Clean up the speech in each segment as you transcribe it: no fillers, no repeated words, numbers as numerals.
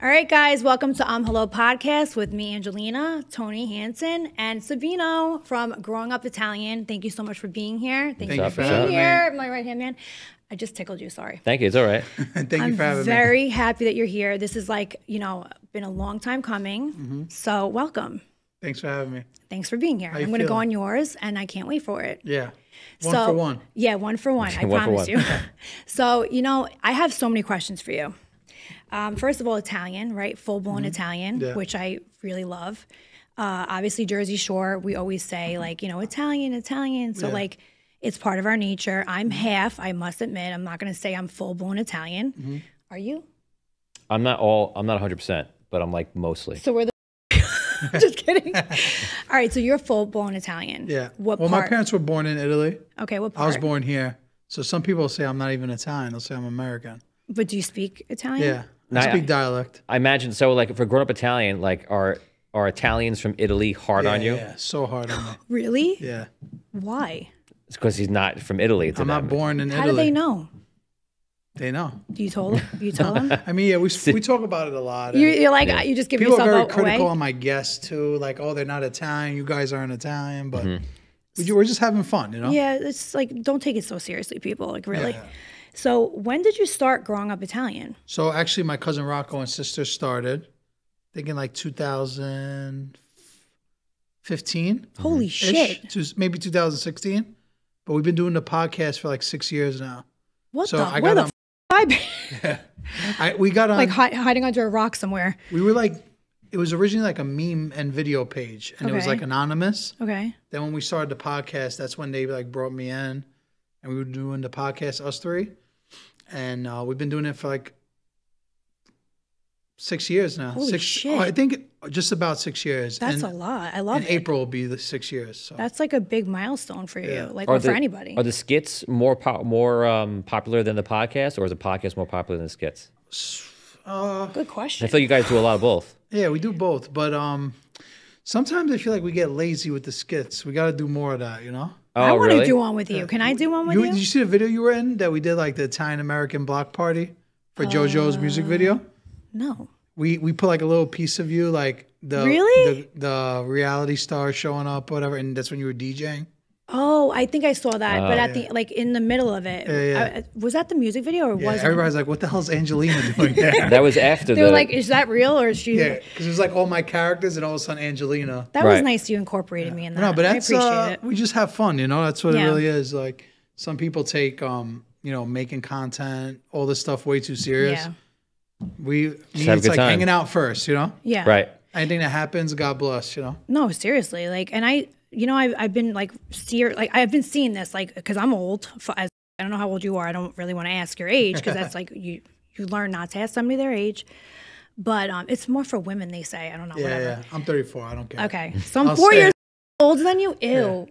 All right, guys, welcome to Hello Podcast with me, Angelina, Tony Hansen, and Sabino from Growing Up Italian. Thank you so much for being here. Thank you for being here, my right-hand man. I just tickled you, sorry. Thank you, it's all right. Thank you for having I'm me. very happy that you're here. This is been a long time coming, so welcome. Thanks for having me. Thanks for being here. I'm going to go on yours, and I can't wait for it. Yeah. One for one. Yeah, one for one. I One for promise one. you. So, I have so many questions for you. First of all, Italian, right? Full-blown Italian, which I really love. Obviously, Jersey Shore, we always say, Italian. So, it's part of our nature. I'm half, I must admit. I'm not going to say I'm full-blown Italian. Are you? I'm not 100%, but I'm like mostly. So we're the... Just kidding. All right, so you're full-blown Italian. Yeah. What well, part? my parents were born in Italy. Okay, what part? I was born here. So some people say I'm not even Italian. They'll say I'm American. But do you speak Italian? Yeah. I speak dialect. I imagine, so like if we're grown up Italian, like are Italians from Italy hard on you? Yeah, so hard on me. Really? Yeah. Why? It's because he's not from Italy. I'm not born in Italy. How do they know? They know. Do you tell them? I mean, yeah, we talk about it a lot. You're like, you just give People yourself are very away? critical on my guests too. Like, oh, they're not Italian. You guys aren't Italian. But we're just having fun, you know? Yeah, it's like, don't take it so seriously, people. Like, really. Yeah. So when did you start growing up Italian? So actually, my cousin Rocco and sister started, I think in like 2015. Holy shit. Maybe 2016. But we've been doing the podcast for like 6 years now. What So the? I Where got the on- we got on. like hiding under a rock somewhere. We were like, it was originally like a meme and video page, and it was Okay. like anonymous. Okay. Then when we started the podcast, that's when they like brought me in, and we were doing the podcast, us three, and we've been doing it for like 6 years now. Holy shit. I think just about 6 years. That's and, a lot. I love in it. April will be the 6 years. So. That's like a big milestone for you, Yeah. or for anybody. Are the skits more popular than the podcast, or is the podcast more popular than the skits? Good question. I feel you guys do a lot of both. Yeah, we do both, but sometimes I feel like we get lazy with the skits. We got to do more of that, you know? Oh, I want really? to do one with you. Can I do one with you? Did you see the video you were in that we did like the Italian American block party for JoJo's music video? No. We put like a little piece of you, like Really? the reality star showing up, whatever, and that's when you were DJing. Oh, I think I saw that, but at the in the middle of it, Yeah. was that the music video or Yeah, was it? everybody's like, "What the hell's Angelina doing there?" That was after They were like, "Is that real or is she?" Yeah, because it was like all my characters, and all of a sudden Angelina. That was Right. nice. You incorporated me in that. No, but that's I appreciate it. we just have fun, you know. That's what Yeah. it really is. Like some people take making content, all this stuff way too serious. Yeah. have a It's good like time. hanging out first, you know. Yeah. right. Anything that happens, God bless, you know. No, seriously. Like, and I've been like I've been seeing this because I'm old. I don't know how old you are. I don't really want to ask your age because that's like you learn not to ask somebody their age. But it's more for women, they say. I don't know. Yeah, whatever. yeah. I'm 34. I don't care. Okay, so I'm I'll 4 say years it. older than you. Ew.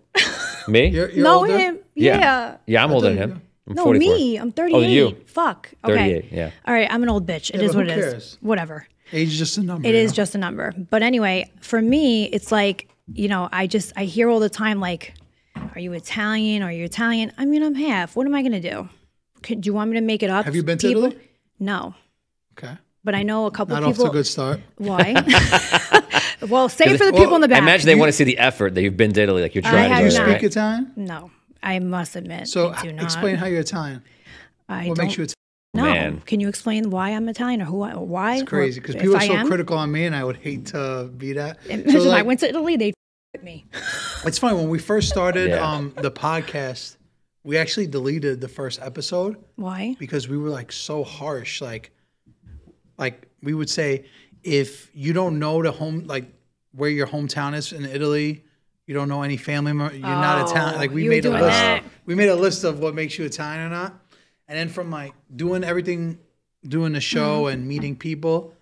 Me? You're No, older? him. Yeah. Yeah. Yeah, I'm older than you him. I'm No, 44. me. I'm 38. Oh, you. Fuck. Okay. 38, yeah. All right, I'm an old bitch. It Yeah, is but what who it is. cares? Whatever. Age is just a number. It you is know? just a number. But anyway, for me, it's like, I hear all the time, like, are you Italian? Are you Italian? I mean, I'm half. What am I going to do? Do you want me to make it up? Have you been to Italy? No. Okay. But I know a couple Not people. off to a good start. Why? Well, say it for the people in the back. I imagine they want to see the effort that you've been to Italy, like you're trying have to Do do you not. it. speak Italian? No, I must admit. So I do not. explain how you're Italian. I What don't, makes you Italian? No. Man. Can you explain why I'm Italian or why? It's crazy because or people if are so I am? critical on me, and I would hate to be that. Imagine So, I like, went to Italy, they at me. it's funny when we first started Yeah. the podcast, we actually deleted the first episode Why? because we were like so harsh. Like we would say, if you don't know where your hometown is in Italy, you don't know any family member, you're not Italian. Like we you were made a doing list. that. We made a list of what makes you Italian or not. And then from like doing everything, doing the show Mm-hmm. and meeting people,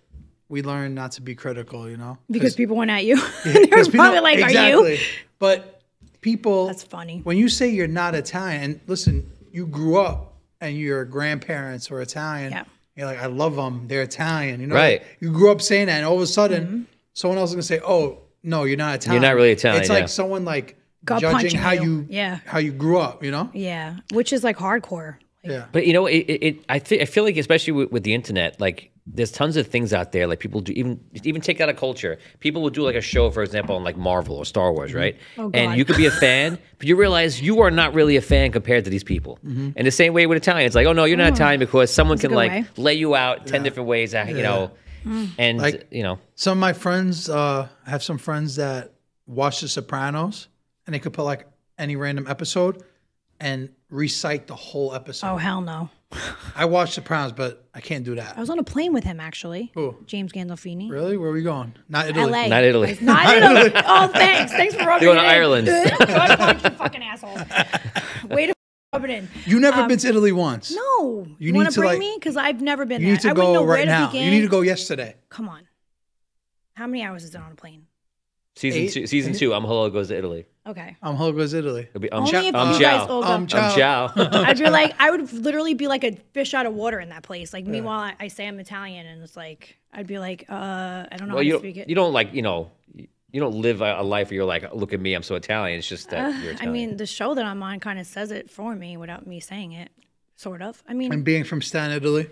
we learned not to be critical, you know? Because people went at you. They were 'Cause people- probably like, exactly. are you? But people, That's funny. when you say you're not Italian, and listen, you grew up and your grandparents were Italian. Yeah. You're like, I love them. They're Italian. You know, Right. You grew up saying that, and all of a sudden, Mm-hmm. someone else is gonna say, "Oh, no, you're not Italian. You're not really Italian, It's yeah. like someone like Gut judging punching how you. you how you grew up. You know? Yeah, which is like hardcore. Like, Yeah. But you know, I feel like especially with the internet, like there's tons of things out there like people do even take out a culture. People will do like a show, for example, on like Marvel or Star Wars, right? Oh, and God. you could be a fan, but you realize you are not really a fan compared to these people. And the same way with Italian, it's like, oh no, you're not Italian because someone can good like way. lay you out 10 different ways, you know, and Like, you know. Some of my friends have some friends that watch The Sopranos, and they could put like any random episode and recite the whole episode. Oh, hell no. I watch Sopranos, but I can't do that. I was on a plane with him, actually. Who? James Gandolfini. Really? Where are we going? Not Italy. LA. Not Italy. It's not Italy. Oh, thanks. Thanks for rubbing You're going it to in. Ireland. You fucking asshole. Way to rub it in. You never been to Italy once. No. You You need want to, to bring like- me? Because I've never been You there. need to I wouldn't go know where right to now. begin. You need to go yesterday. Come on. How many hours is it on a plane? Season 2, Hello goes to Italy. Okay. How goes Italy? It'll be Only if you guys all go. ciao. I'd be like, I would literally be like a fish out of water in that place. Like, meanwhile, I say I'm Italian, and it's like, I'd be like, I don't know how to speak it. You don't like, you know, you don't live a life where you're like, look at me, I'm so Italian. It's just that you're I Italian. mean, the show that I'm on kind of says it for me without me saying it, sort of. I mean, And being from Stan, Italy,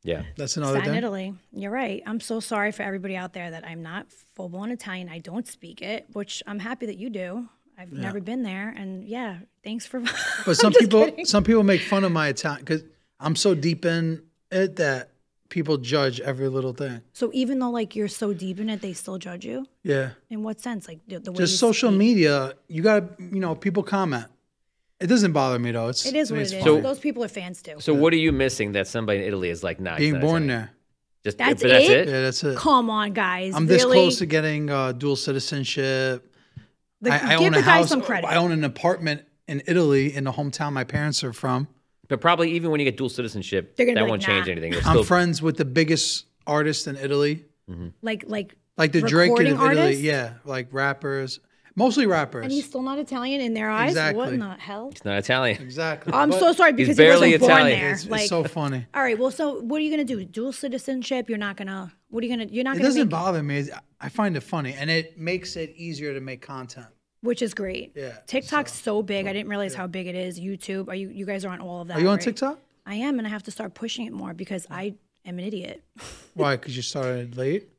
yeah. that's another Stan, thing. Italy. You're right. I'm so sorry for everybody out there that I'm not full-blown Italian. I don't speak it, which I'm happy that you do. I've never been there, and yeah, thanks for. But some people make fun of my Italian because I'm so deep in it that people judge every little thing. So even though like you're so deep in it, they still judge you. Yeah, In what sense? Like the way just you social speak? media. You got to, people comment. It doesn't bother me though. It is what it is. So- Those people are fans too. So what are you missing that somebody in Italy is like, nah, Being he's not born Italian? there. Just, That's but that's it? Yeah, that's it. Come on, guys. I'm this really? close to getting dual citizenship. Like, I give own the a guy house. some credit. I own an apartment in Italy in the hometown my parents are from. But probably even when you get dual citizenship, They're that gonna be won't like, change nah. anything. You're I'm still, friends with the biggest artists in Italy, like like the Drake of recording Italy. artists? Yeah, like rappers, mostly rappers. And he's still not Italian in their eyes. What Exactly. in the hell? He's not Italian. Exactly. I'm But so sorry because barely he wasn't born Italian. there. It's Like, so funny. all right. Well, so what are you gonna do? Dual citizenship? You're not gonna. What are you gonna? You're not It gonna. doesn't Make, bother me. I find it funny, and it makes it easier to make content. which is great. Yeah, TikTok's so big. I didn't realize how big it is. YouTube. Are you guys are on all of that? Are you on right? TikTok? I am, and I have to start pushing it more because I am an idiot. Why? Because you started late.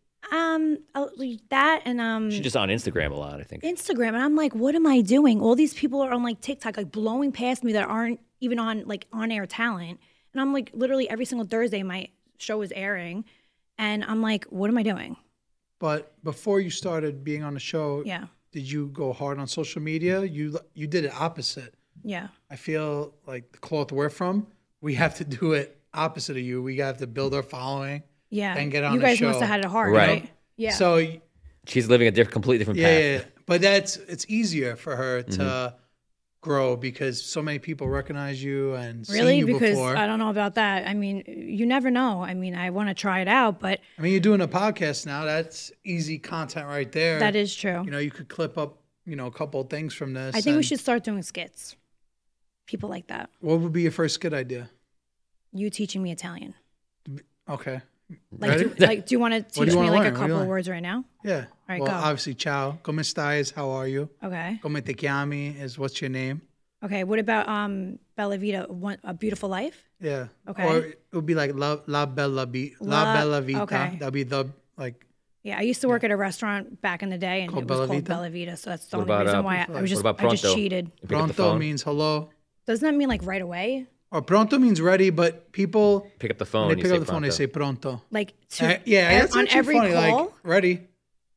That and She's just on Instagram a lot, I think. Instagram, and I'm like, what am I doing? All these people are on like TikTok, like blowing past me that aren't even on like on-air talent, and I'm like, literally every single Thursday my show is airing, and I'm like, what am I doing? But before you started being on the show, Yeah, did you go hard on social media? You did it opposite. yeah. I feel like the cloth we're from, we have to do it opposite of you. We have to build our following. Yeah, And get on you the guys show. must have had it hard, Right. right? Yeah. So She's living a completely different yeah, path. yeah, but it's easier for her to grow because so many people recognize you and really, seen you because before. I don't know about that. I mean, you never know. I mean, I want to try it out, but I mean, you're doing a podcast now. That's easy content right there. that is true. You know, you could clip up, a couple of things from this. I think we and should start doing skits. People like that. What would be your first skit idea? You teaching me Italian. Okay. Like, Ready? do you want to What do teach you me wanna like a learn? What do you couple want? words right now? Yeah. right, well, go. obviously, ciao. ¿Cómo estás? How are you? Okay. Come te chiami is what's your name? Okay. What about Bella Vita? A Beautiful Life? Yeah. Okay. Or it would be like La Bella Vita. okay. That'd be the like. Yeah, I used to work at a restaurant back in the day, and Called it was Bella called Vita? Bella Vita. So that's the What only about, reason why I was what just about I just pronto? cheated. You pick up the Pronto phone. means hello. Doesn't that mean like right away? Or pronto means ready, but people Pick up the phone. when they you pick say up the phone, they pronto. say pronto. Like Yeah, that's on actually every funny. call? Like ready.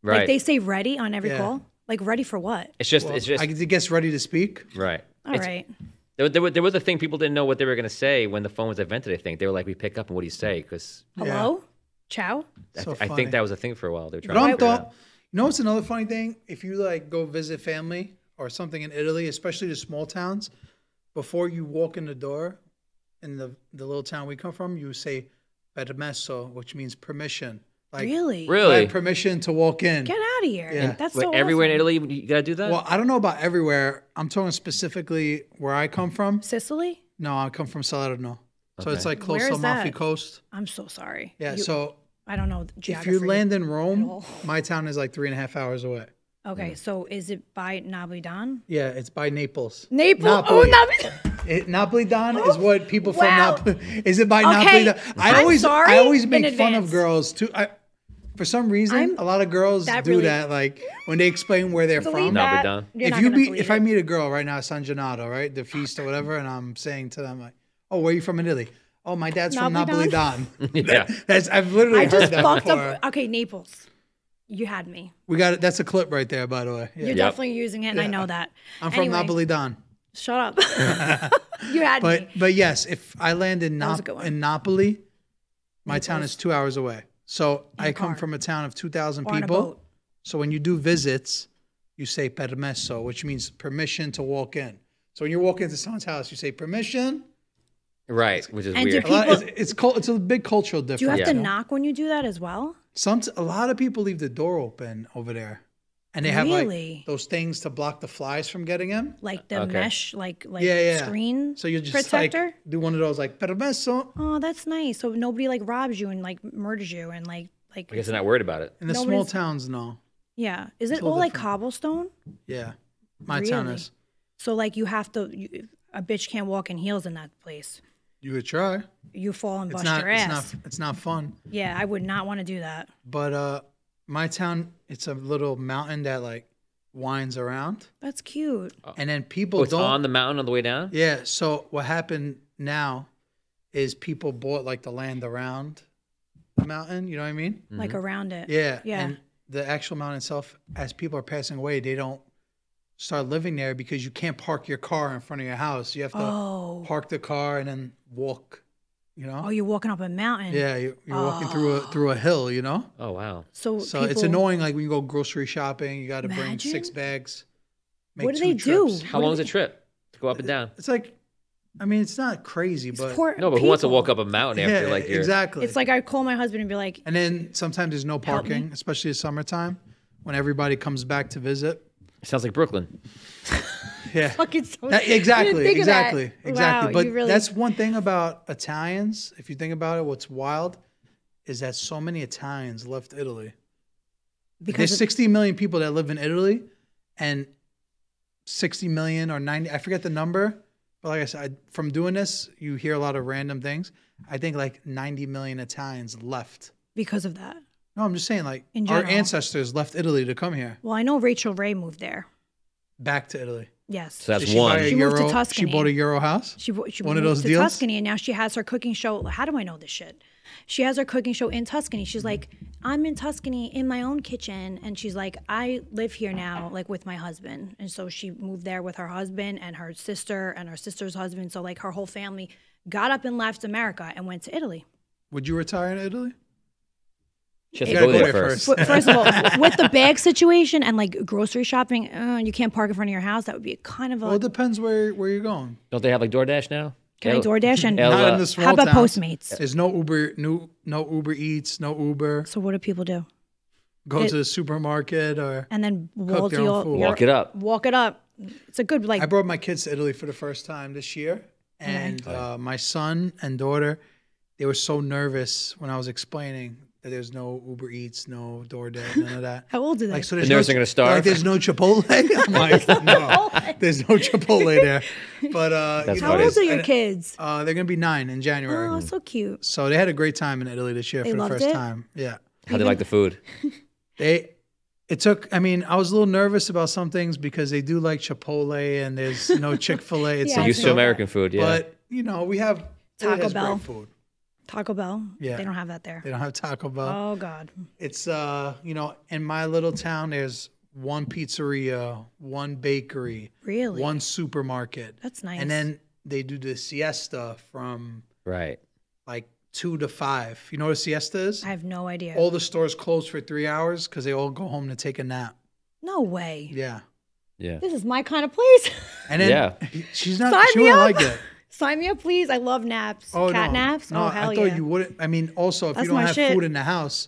Right. Like they say ready on every Yeah. call. Like ready for what? it's just, Well, it's just, I guess ready to speak. right. All It's- right. There was a thing people didn't know what they were going to say when the phone was invented, I think. They were like, we pick up and what do you say? Because Hello? Ciao? So I funny. think that was a thing for a while. They were trying to figure it Pronto. out. You know what's another funny thing? If you like go visit family or something in Italy, especially the small towns, before you walk in the door in the little town we come from, you say permesso, which means permission. Like Really? I Really? have permission to walk in. Get out of here. Yeah. That's Wait, so everywhere in awesome. Italy, you got to do that? Well, I don't know about everywhere. I'm talking specifically where I come from. Sicily? No, I come from Salerno. So it's Okay. like close Where to is Amalfi that? Coast. I'm so sorry. Yeah, You- so I don't know the if geography. you land in at Rome, all. my town is like 3.5 hours away. Okay, so is it by Napolitan? Yeah, it's by Naples. Naples. Napoli. Oh, Napoli. Napoli Don is what people from Wow. Napoli. Is it by Okay, Napoli Don? I'm sorry I always in make fun of advance. girls too. For some reason, a lot of girls that do really- that. Like when they explain where they're Delete from. Napoli that. Don. You're not gonna delete If I it. meet a girl right now at San Gennaro, right, the feast or whatever, and I'm saying to them like, "Oh, where are you from in Italy?" "Oh, my dad's from Napoli Napoli Don." Yeah. I've literally I heard just that fucked before. up. Okay, Naples. You had me. We got it. That's a clip right there, by the way. Yeah. You're definitely using it, and I know that. I'm from Anyway, Napoli Don. Shut up. You had me. But yes, if I land in was a good one. Napoli, my town is 2 hours away. So I come car. from a town of 2,000 Or on a people. boat. So when you do visits, you say permesso, which means permission to walk in. So when you walk into someone's house, you say permission. Right, which is And weird. do people- It's a big cultural difference. Do you have to you know? knock when you do that as well? A lot of people leave the door open over there, and they have Really? like those things to block the flies from getting in. Like the Okay. mesh, like Yeah. screen So you just protector? like do one of those like permesso, Oh, that's nice. So nobody like robs you and like murders you and like I guess they're not worried about it. in the small Nobody's- towns. No, yeah. Is it a little all like different. cobblestone? yeah, my town Really? is. So like you have to. A bitch can't walk in heels in that place. You could try. You fall and It's bust not. your It's ass. not. It's not fun. Yeah, I would not want to do that. But my town, it's a little mountain that like winds around, That's cute. and then people Oh, it's don't. on the mountain on the way down? Yeah. So what happened now is people bought like the land around the mountain. You know what I mean? Like around it. Yeah. Yeah. And the actual mountain itself, as people are passing away, they don't start living there because you can't park your car in front of your house. You have to Oh. park the car and then walk. You know? Oh, you're walking up a mountain. Yeah, you're walking through a hill. You know? Oh, wow. So So it's people- annoying. Like when you go grocery shopping, you got to bring Imagine. 6 bags. Make What do 2 they do? trips. How long is a trip to go up and down? It's like, I mean, it's not crazy, It's but poor No, but who wants to people. walk up a mountain after yeah, like you're exactly. It's like I call my husband and be like, and then sometimes there's no Help me. parking, especially in summertime when everybody comes back to visit. Sounds like Brooklyn. Yeah. fucking so Exactly, think of that. exactly, exactly. Wow, But you really- that's one thing about Italians. If you think about it, what's wild is that so many Italians left Italy. because There's of- 60 million people that live in Italy, and 60 million or 90, I forget the number. But like I said, from doing this, you hear a lot of random things. I think like 90 million Italians left. because of that. No, I'm just saying, like, In our general. ancestors left Italy to come here, Well, I know Rachel Ray moved there. back to Italy. Yes. So that's Did she buy one. a She moved to Euro? She Tuscany. bought a Euro house. She One of moved those to deals? Tuscany, and now she has her cooking show. How do I know this shit? She has her cooking show in Tuscany. She's like, I'm in Tuscany in my own kitchen, and she's like, I live here now, like with my husband, and so she moved there with her husband and her sister's husband. So like her whole family got up and left America and went to Italy. Would you retire in Italy? She has You to gotta go go there there first. first. First of all, with the bag situation and like grocery shopping, you can't park in front of your house. That would be kind of a. Well, it depends where you're going. Don't they have like DoorDash now? Can I DoorDash and El- Not in the small how about towns. Postmates? There's no no Uber Eats, no Uber. So what do people do? Go to the supermarket or. And then Cook their own food. Walk it up. Walk it up. It's a good like. I brought my kids to Italy for the first time this year, and my son and daughter, they were so nervous when I was explaining that there's no Uber Eats, no DoorDash, none of that. How old are they? Like, so The there's nerves no, are gonna starve? Like, there's no Chipotle. I'm like, no, there's no Chipotle there. But That's How funny. old are your and, kids? they're gonna be 9 in January. Oh, so cute. So they had a great time in Italy this year They for the loved first it? time. Yeah, How they like the food? it took. I mean, I was a little nervous about some things because they do like Chipotle and there's no Chick-fil-A. It's Yeah, something. Used to American food, yeah. But you know, we have Taco Italy has Bell. great food. Taco Bell. Yeah. They don't have that there. They don't have Taco Bell. Oh God. It's you know, in my little town, there's one pizzeria, one bakery, Really? one supermarket. That's nice. And then they do the siesta from Right. like 2 to 5. You know what a siesta is? I have no idea. All the stores close for 3 hours because they all go home to take a nap. No way. Yeah. Yeah. This is my kind of place. And then Yeah. she's not. Sign She me wouldn't up. like it. Sign me up, please. I love naps. Oh Cat no, naps. No, Oh hell I thought yeah. you wouldn't. I mean, also if That's you don't my have shit. food in the house,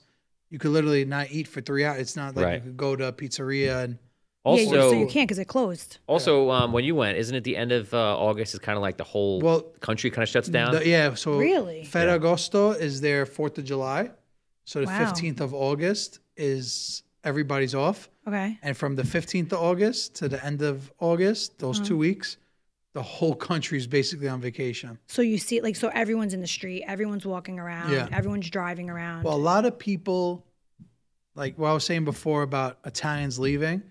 you could literally not eat for 3 hours. It's not like you Right. could go to a pizzeria and. Yeah, Also, so you can't because it closed. also when you went, isn't it the end of August? It's kind of like the whole Well, country kind of shuts down. Yeah, so Really? Ferragosto is their 4th of July. So the Wow. 15th of August is everybody's off. Okay. And from the 15th of August to the end of August, those 2 weeks, the whole country is basically on vacation. So you see, like, so everyone's in the street, everyone's walking around, Yeah. everyone's driving around. Well, a lot of people, like what I was saying before about Italians leaving,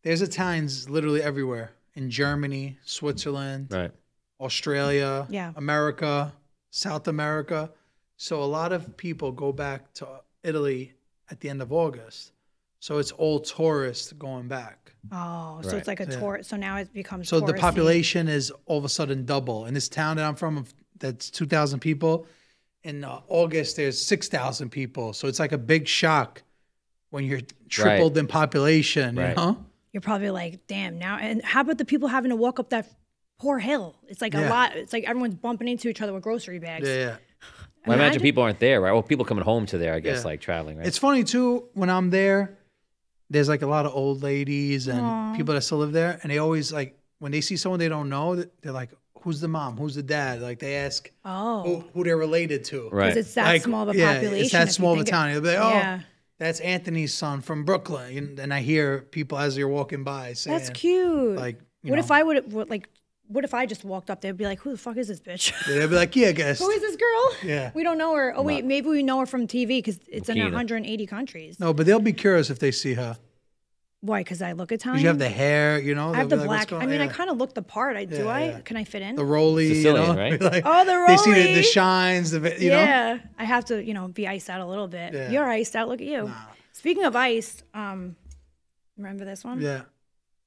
there's Italians literally everywhere. In Germany, Switzerland, Right. Australia, Yeah. America, South America. So a lot of people go back to Italy at the end of August. So it's all tourists going back. Oh, so Right. it's like a tour. So now it becomes So the touristy. population is all of a sudden double. In this town that I'm from, that's 2,000 people. In August, there's 6,000 people. So it's like a big shock when you're tripled in population, Right. you know? You're probably like, damn, now. And how about the people having to walk up that poor hill? It's like a Yeah. lot. It's like everyone's bumping into each other with grocery bags. Yeah, yeah. Well, I imagine people aren't there, right? Well, people coming home to there, I guess, Yeah. like traveling, right? It's funny too, when I'm there, there's like a lot of old ladies and people that still live there. And they always like, when they see someone they don't know, they're like, who's the mom? Who's the dad? Like they ask who they're related to. Right. Because it's that Like, small of a yeah, population. it's that if you small of a think town. They'll be like, oh, Yeah. that's Anthony's son from Brooklyn. And I hear people as they're walking by saying, That's cute. like, you what know. if I would like? What if I just walked up there and be like, who the fuck is this bitch? They'll be like, yeah, guess. Who is this girl? Yeah. We don't know her. Oh, wait, maybe we know her from TV because it's in Bukina. 180 countries. No, but they'll be curious if they see her. Why? Because I look Italian? Because you have the hair, you know. I have they'll the be like, "What's black. going I mean, on?" I kind of look the part. Do I? yeah. Can I fit in? The rolly, Sicilian, you know? right? Like, Oh, the They see rolly. the shines, you know. Yeah. I have to, be iced out a little bit. Yeah. You're iced out. Look at you. Speaking of ice, remember this one? Yeah.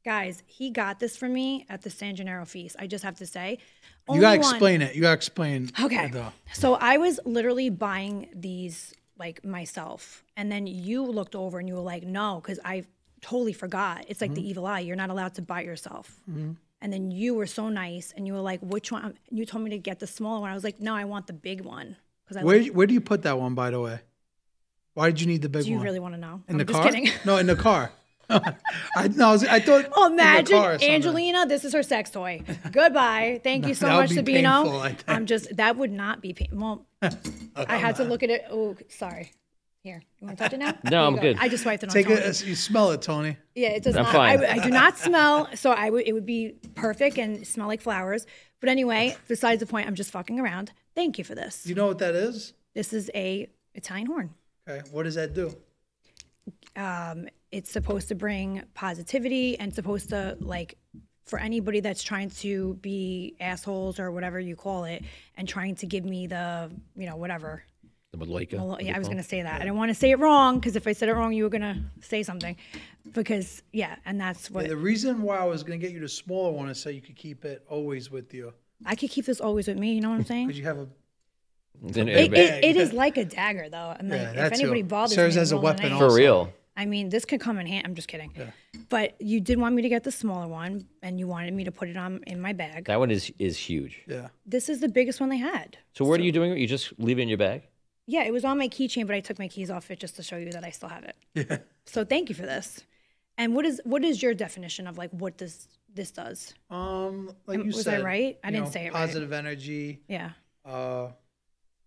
Guys, he got this for me at the San Gennaro feast. I just have to say. You gotta Only one- explain it. You gotta explain. Okay. it, though. So I was literally buying these like myself. And then you looked over and you were like, no, because I totally forgot. It's like Mm-hmm. the evil eye. You're not allowed to buy yourself. And then you were so nice and you were like, which one? And you told me to get the smaller one. I was like, no, I want the big one. Because Where do you put that one, by the way? Why did you need the big do you one? really want to know? in the I'm just car? kidding. No, in the car. I thought. Oh, in the imagine car or something. Angelina, this is her sex toy. Goodbye. Thank you so that would much, be Sabino. painful, I think. That would not be painful. Well, I had to look at it. Oh, sorry. Here, you want to touch it now? No, Here you I'm go. good. I just wiped it on Take Tony. it. You smell it, Tony. Yeah, it does I'm not. fine. I do not smell, so it would be perfect and smell like flowers. But anyway, besides the point, I'm just fucking around. Thank you for this. You know what that is? This is a Italian horn. Okay. What does that do? It's supposed to bring positivity and supposed to like for anybody that's trying to be assholes or whatever you call it and trying to give me the whatever. The Maloika. Well, yeah, I was going to say that. I didn't want to say it wrong because if I said it wrong, you were going to say something. Because, and that's what... Yeah, the reason why I was going to get you the smaller one is so you could keep it always with you. I could keep this always with me, you know what I'm saying? Because you have a... It is like a dagger, though. I'm like, Yeah, if that anybody too. bothers Serves me... as a in the middle of the weapon night- For also. real. I mean, this could come in hand. I'm just kidding. Yeah. But you did want me to get the smaller one, and you wanted me to put it on in my bag. That one is huge. Yeah. This is the biggest one they had. So what are you doing? You just leave it in your bag? Yeah, it was on my keychain, but I took my keys off it just to show you that I still have it. Yeah. So thank you for this. And what is your definition of like what this does? Like you Was said, I right? I you didn't know, say it right. Positive energy. Yeah,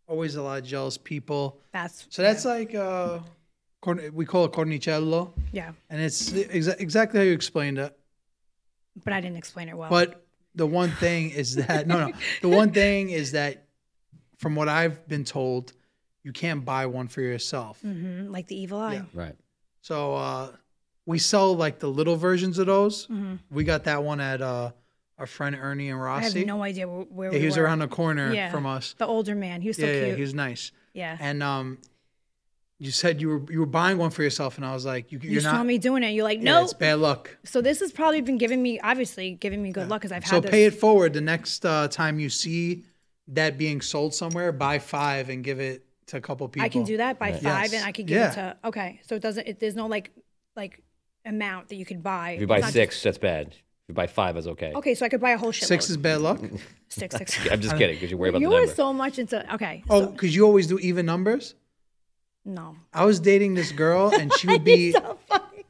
Always a lot of jealous people. that's So that's like we call it cornicello, yeah. and it's exactly how you explained it. But I didn't explain it well. But the one thing is that the one thing is that from what I've been told, you can't buy one for yourself. Like the evil eye. Yeah. Right. So we sell like the little versions of those. Mm-hmm. We got that one at our friend Ernie and I Rossi. have no idea where Yeah, we he was were. around the corner Yeah. from us. The older man. He was so Yeah, cute. he was nice. Yeah. And you said you were buying one for yourself, and I was like, You you're saw not. me doing it. You're like, Yeah, no. it's bad luck. So this has probably been giving me good luck because I've had So this. pay it forward. The next time you see that being sold somewhere, buy 5 and give it to a couple people. I can do that by 5, Yes. and I could give Yeah. it to. Okay, so it doesn't. There's no like amount that you could buy. If you buy It's not 6, that's bad. If you buy 5, that's okay. Okay, so I could buy a whole shitload. 6 is bad luck. Six. I'm just kidding because you're worried about You the are number. so much into. Okay. Oh, So, because you always do even numbers. no. I was dating this girl, and she would be. He's so funny.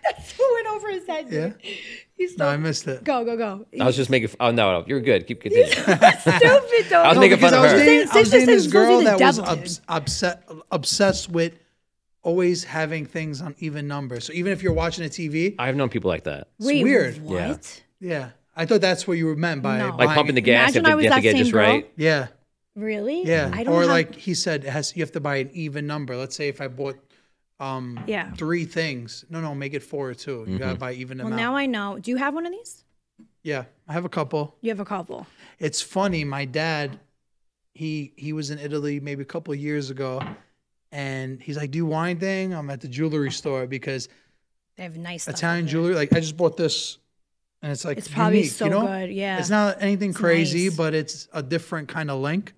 That's who went over his head. Dude. Yeah? He's No, so. I missed it. Go. I was just making. Oh no, you're good. Keep continuing. Stupid. I was No, making because fun of I was her. dating, I was dating this girl that was devil, obsessed with always having things on even numbers. So even if you're watching a TV, I've known people like that. Wait, weird. What? yeah, I thought that's what you were meant by No. Like buying pumping the it. gas, you Imagine have I was to that get it same just girl. right. Yeah. Really? Yeah. I don't Or have, like he said, you have to buy an even number. Let's say if I bought yeah. 3 things. No, make it 4 or 2. You gotta buy even Well, amount. now I know. Do you have one of these? Yeah, I have a couple. You have a couple. It's funny. My dad, he was in Italy maybe a couple of years ago, and he's like, "Do you want anything?" I'm at the jewelry store because They have nice stuff Italian over there. jewelry. Like I just bought this, and it's like It's probably unique, so you know? good. Yeah. It's not anything crazy, nice. but it's a different kind of link.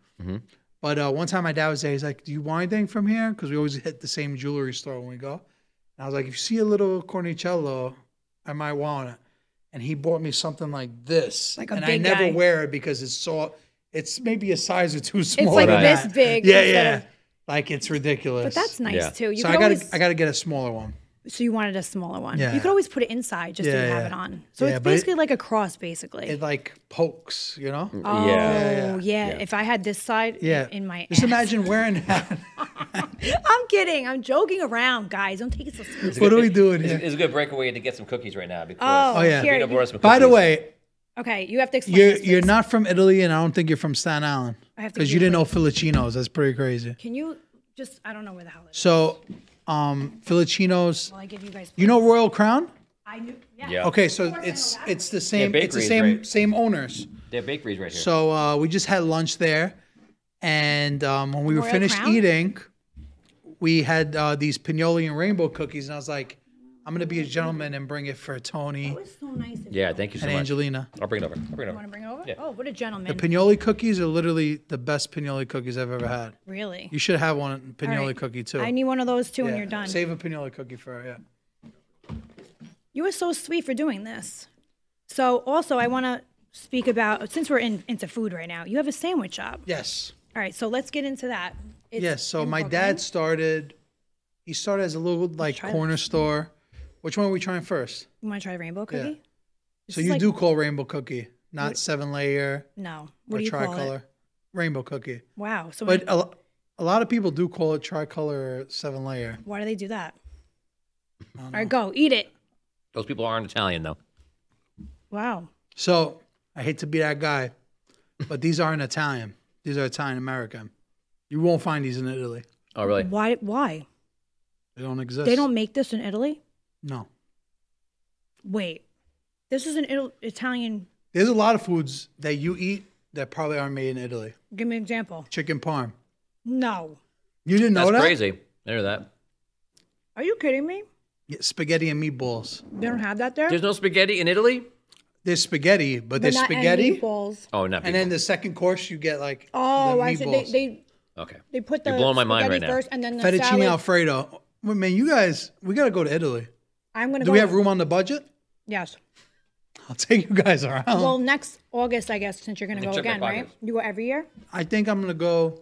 But one time my dad was there. He's like, "Do you want anything from here?" Because we always hit the same jewelry store when we go. And I was like, "If you see a little cornicello, I might want it." And he bought me something like this, Like a and I big never guy. wear it because it's maybe a size or 2 smaller. It's like than this that. big. Yeah, instead yeah. of- Like it's ridiculous. But that's nice Yeah. too. You So could I always, gotta get a smaller one. So you wanted a smaller one. Yeah. You could always put it inside just to Yeah, have yeah. it on. So Yeah, it's but it- basically like a cross, basically. It like pokes, you know. Oh, Yeah. yeah. If I had this side Yeah. in my Just ass. imagine wearing that. I'm kidding. I'm joking around, guys. Don't take it so seriously. What are we doing It's, here? it's a good breakaway to get some cookies right now because Oh, yeah. here, Sabino brought us some By the cookies. way, Okay, you have to explain you're this, you're please. not from Italy, and I don't think you're from Staten Island I have to because give you didn't you- know Filipinos. That's pretty crazy. Can you just, I don't know where the hell it is. So, Filipinos. Well, I give you guys. You know Royal Crown? I knew. Yeah. Yeah. Okay, so it's the same. Yeah, it's the bakeries, same right. same owners. They have bakeries right here. So we just had lunch there, and when we were Royal finished Crown? eating, we had these pinoli and rainbow cookies, and I was like, "I'm gonna be a gentleman and bring it for Tony It was so nice of you. yeah, thank you so and much. Angelina." I'll bring it over. I'll bring it You over. want to bring it over? Yeah. Oh, what a gentleman. Pinoli cookies are literally the best pinoli cookies I've ever had. Really? You should have one pinoli All right. cookie too. I need one of those too when Yeah. you're done. Save a pinoli cookie for her. Yeah. You were so sweet for doing this. So also, I want to speak about, since we're into food right now, you have a sandwich shop. Yes. All right, so let's get into that. It's Yes. So in my Brooklyn. dad started. He started as a little like try corner store. Which one are we trying first? You want to try the rainbow cookie? So is you like- do call rainbow cookie, not 7-layer No. What or do you call tricolor. it? Rainbow cookie. Wow. So But a lot of people do call it tricolor or 7-layer. why do they do that? All right, go. Eat it. Those people aren't Italian though. Wow. So I hate to be that guy, but these aren't Italian. These are Italian American. You won't find these in Italy. Oh really? Why? They don't exist. They don't make this in Italy? No. Wait. This is an Italian. There's a lot of foods that you eat that probably aren't made in Italy. Give me an example. Chicken parm. No. You didn't know That's that? crazy. I know that. Are you kidding me? Yeah, spaghetti and meatballs. They don't have that there? There's no spaghetti in Italy? There's spaghetti, but But there's not any spaghetti. meatballs. Oh, not And then the second course, you get like Oh, the I see. meatballs. okay. They put the You're blowing my mind spaghetti right now. first and then the Fettuccine salad. Alfredo. Well, man, you guys, we got to go to Italy. I'm going to Do go. we have room on the budget? Yes. I'll take you guys around. Well, next August, I guess, since you're going to go Check my again, right? pockets. You go every year? I think I'm going to go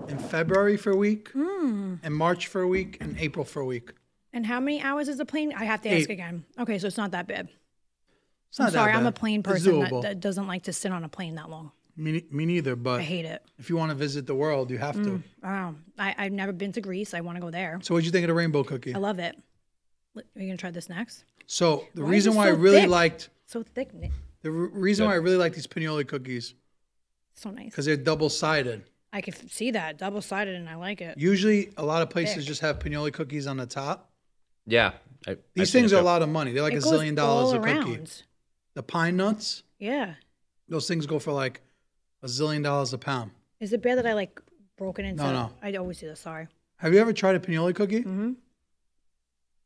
in February for a week, Hmm. in March for a week, and April for a week. And how many hours is the plane? I have to ask 8. again. Okay, so it's not that bad. It's not I'm sorry, that I'm a bad. plane It's person that, doable. that doesn't like to sit on a plane that long. Me neither, I but hate it. if you want to visit the world, you have to. I've never been to Greece. I want to go there. So what'd you think of the rainbow cookie? I love it. Are you going to try this next? So the Why is reason it why I so really thick? liked So thick. reason why I really like these pinoli cookies So nice. because they're double-sided. I can see that. Double-sided, and I like it. Usually, a lot of places Thick. just have pinoli cookies on the top. Yeah. These things are a lot of money. They're like It $1 goes zillion all a cookie. around. The pine nuts, Yeah. those things go for like $1 zillion a pound. Is it bad that I like broken into? No. I always do this. Sorry, Have you ever tried a pinoli cookie?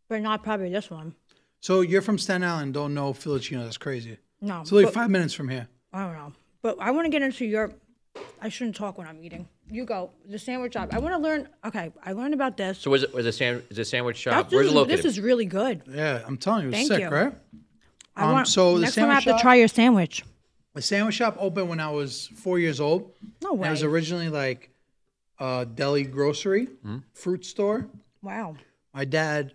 but not probably this one. So you're from Staten Island, don't know Filicino. That's crazy. No, It's only but- 5 minutes from here. I don't know. But I want to get into your. I shouldn't talk when I'm eating. You go. The sandwich shop. I want to learn. Okay, I learned about this. So is it a sandwich shop? This Where's is- it located? This is really good. Yeah, I'm telling you, it's Thank sick, you. right? I want. so the next time I have sandwich to shop- try your sandwich. The sandwich shop opened when I was 4 years old. No And way. it was originally like a deli grocery, fruit store. Wow. My dad,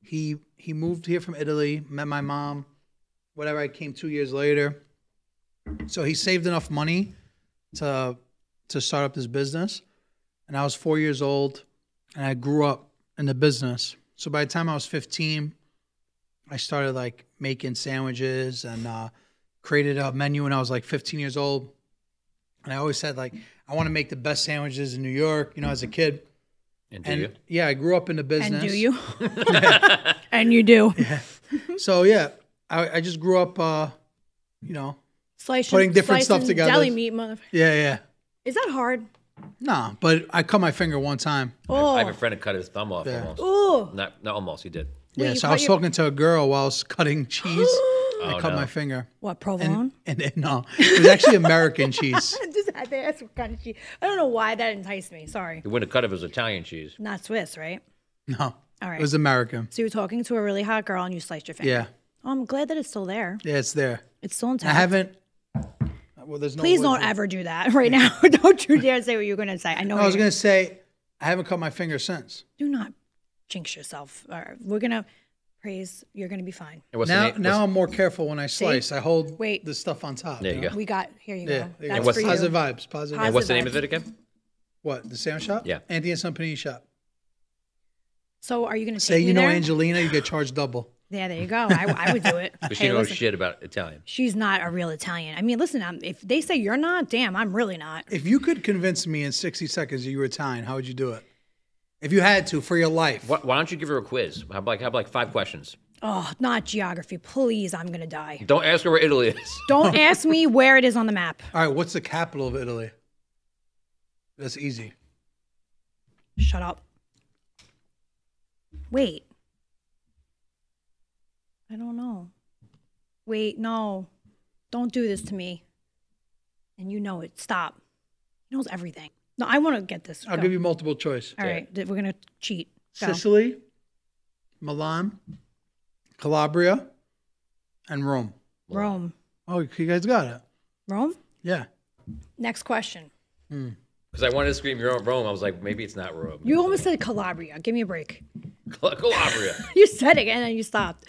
he moved here from Italy, met my mom, whatever. I came 2 years later. So he saved enough money to start up this business. And I was 4 years old and I grew up in the business. So by the time I was 15, I started like making sandwiches and created a menu when I was like 15 years old. And I always said, like, I want to make the best sandwiches in New York, you know, as a kid. And do you? Yeah, I grew up in the business. And do you? And you do. Yeah. So, yeah, I just grew up, you know, Slicing, putting different stuff together. Deli meat, motherfucker. Yeah. Is that hard? Nah, but I cut my finger one time. Oh. I have a friend who cut his thumb off almost. Oh. Not almost, he did. Yeah, Wait, so I was talking to a girl while I was cutting cheese. I cut my finger. What, provolone? And no, it was actually American cheese. I just had to ask what kind of cheese. I don't know why that enticed me. Sorry. He wouldn't have cut if it was Italian cheese. Not Swiss, right? No, All right. it was American. So you were talking to a really hot girl and you sliced your finger. Yeah. Oh, I'm glad that it's still there. Yeah, it's there. It's still intact. I haven't. Well, there's no. Please don't ever do that right now. Don't you dare say what you're going to say. I know. I was going to say I haven't cut my finger since. Do not jinx yourself. We're going to praise. You're going to be fine. Now I'm more careful when I slice. I hold the stuff on top. There you go. We got, here you Yeah. go. There you That's go. for Positive you. vibes. Positive. And what's the Positive name of vibes. it again? What, the sandwich shop? Yeah. Auntie and Son Panini Shop. So are you going to Say take me you know there? Angelina, you get charged double. Yeah, there you go. I would do it. Because she Hey, knows listen, shit about Italian. she's not a real Italian. I mean, listen, if they say you're not, damn, I'm really not. If you could convince me in 60 seconds that you were Italian, how would you do it? If you had to for your life. Why don't you give her a quiz? How about like 5 questions? Oh, not geography. Please, I'm going to die. Don't ask her where Italy is. Don't ask me where it is on the map. All right, what's the capital of Italy? That's easy. Shut up. Wait. I don't know. Wait, no. Don't do this to me. And you know it. Stop. He knows everything. No, I want to get this. I'll Go. give you multiple choice. All right, we're going to cheat. Go. Sicily, Milan, Calabria, and Rome. Rome. Oh, you guys got it. Rome? Yeah. Next question. Because I wanted to scream Rome. I was like, maybe it's not Rome. You almost said Calabria. Give me a break. Calabria. You said it and then you stopped.